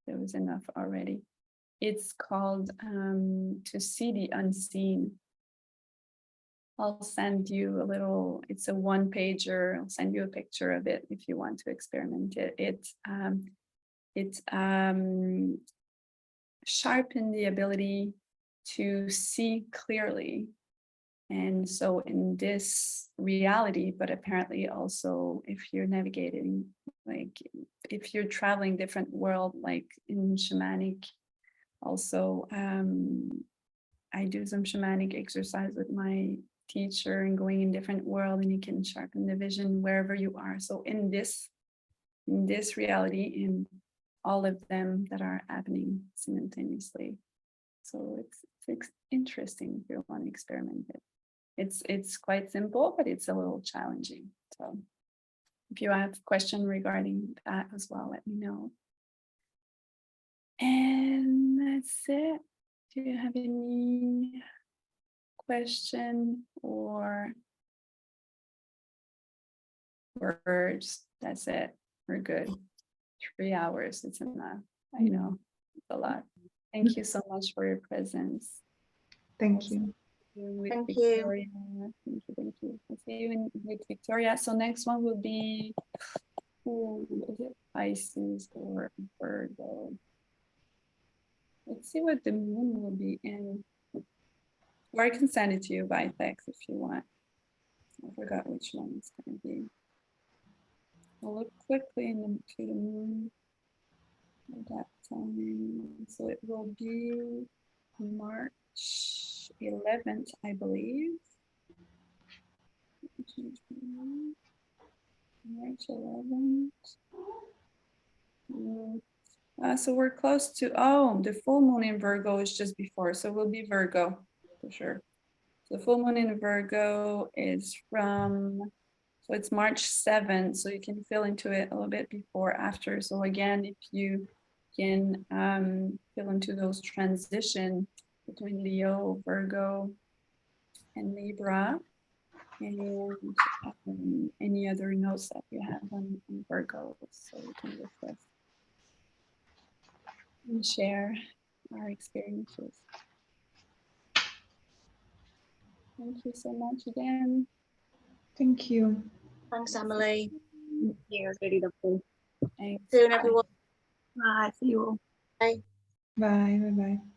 was enough already. It's called To See the Unseen. I'll send you a little, it's a 1-pager. I'll send you a picture of it if you want to experiment it. It sharpen the ability to see clearly. And so in this reality, but apparently also if you're navigating, like if you're traveling different world, like in shamanic, also I do some shamanic exercise with my teacher and going in different world, and you can sharpen the vision wherever you are. So in this reality, in all of them that are happening simultaneously. So it's interesting if you want to experiment it. It's quite simple, but it's a little challenging. So if you have a question regarding that as well, let me know. And that's it. Do you have any question or words? That's it. We're good. 3 hours, it's enough. I know, it's a lot. Thank you so much for your presence. Thank you. With Thank you. Victoria. Thank you. I'll see you with Victoria. So next one will be, is it Pisces or Virgo? Let's see what the moon will be in. Or I can send it to you by text if you want. I forgot which one it's going to be. I'll look quickly to the moon at that time. So it will be March 11th, I believe. March 11th. So we're close to, the full moon in Virgo is just before, so we'll be Virgo for sure. So the full moon in Virgo is so it's March 7th, so you can feel into it a little bit before, after. So again, if you can feel into those transition between Leo, Virgo, and Libra, and any other notes that you have on Virgo, so we can reflect and share our experiences. Thank you so much again. Thank you. Thanks, Amelie. Yeah, it was really lovely. Thanks. Soon, everyone. Bye. See you all. Bye. Bye. Bye. Bye.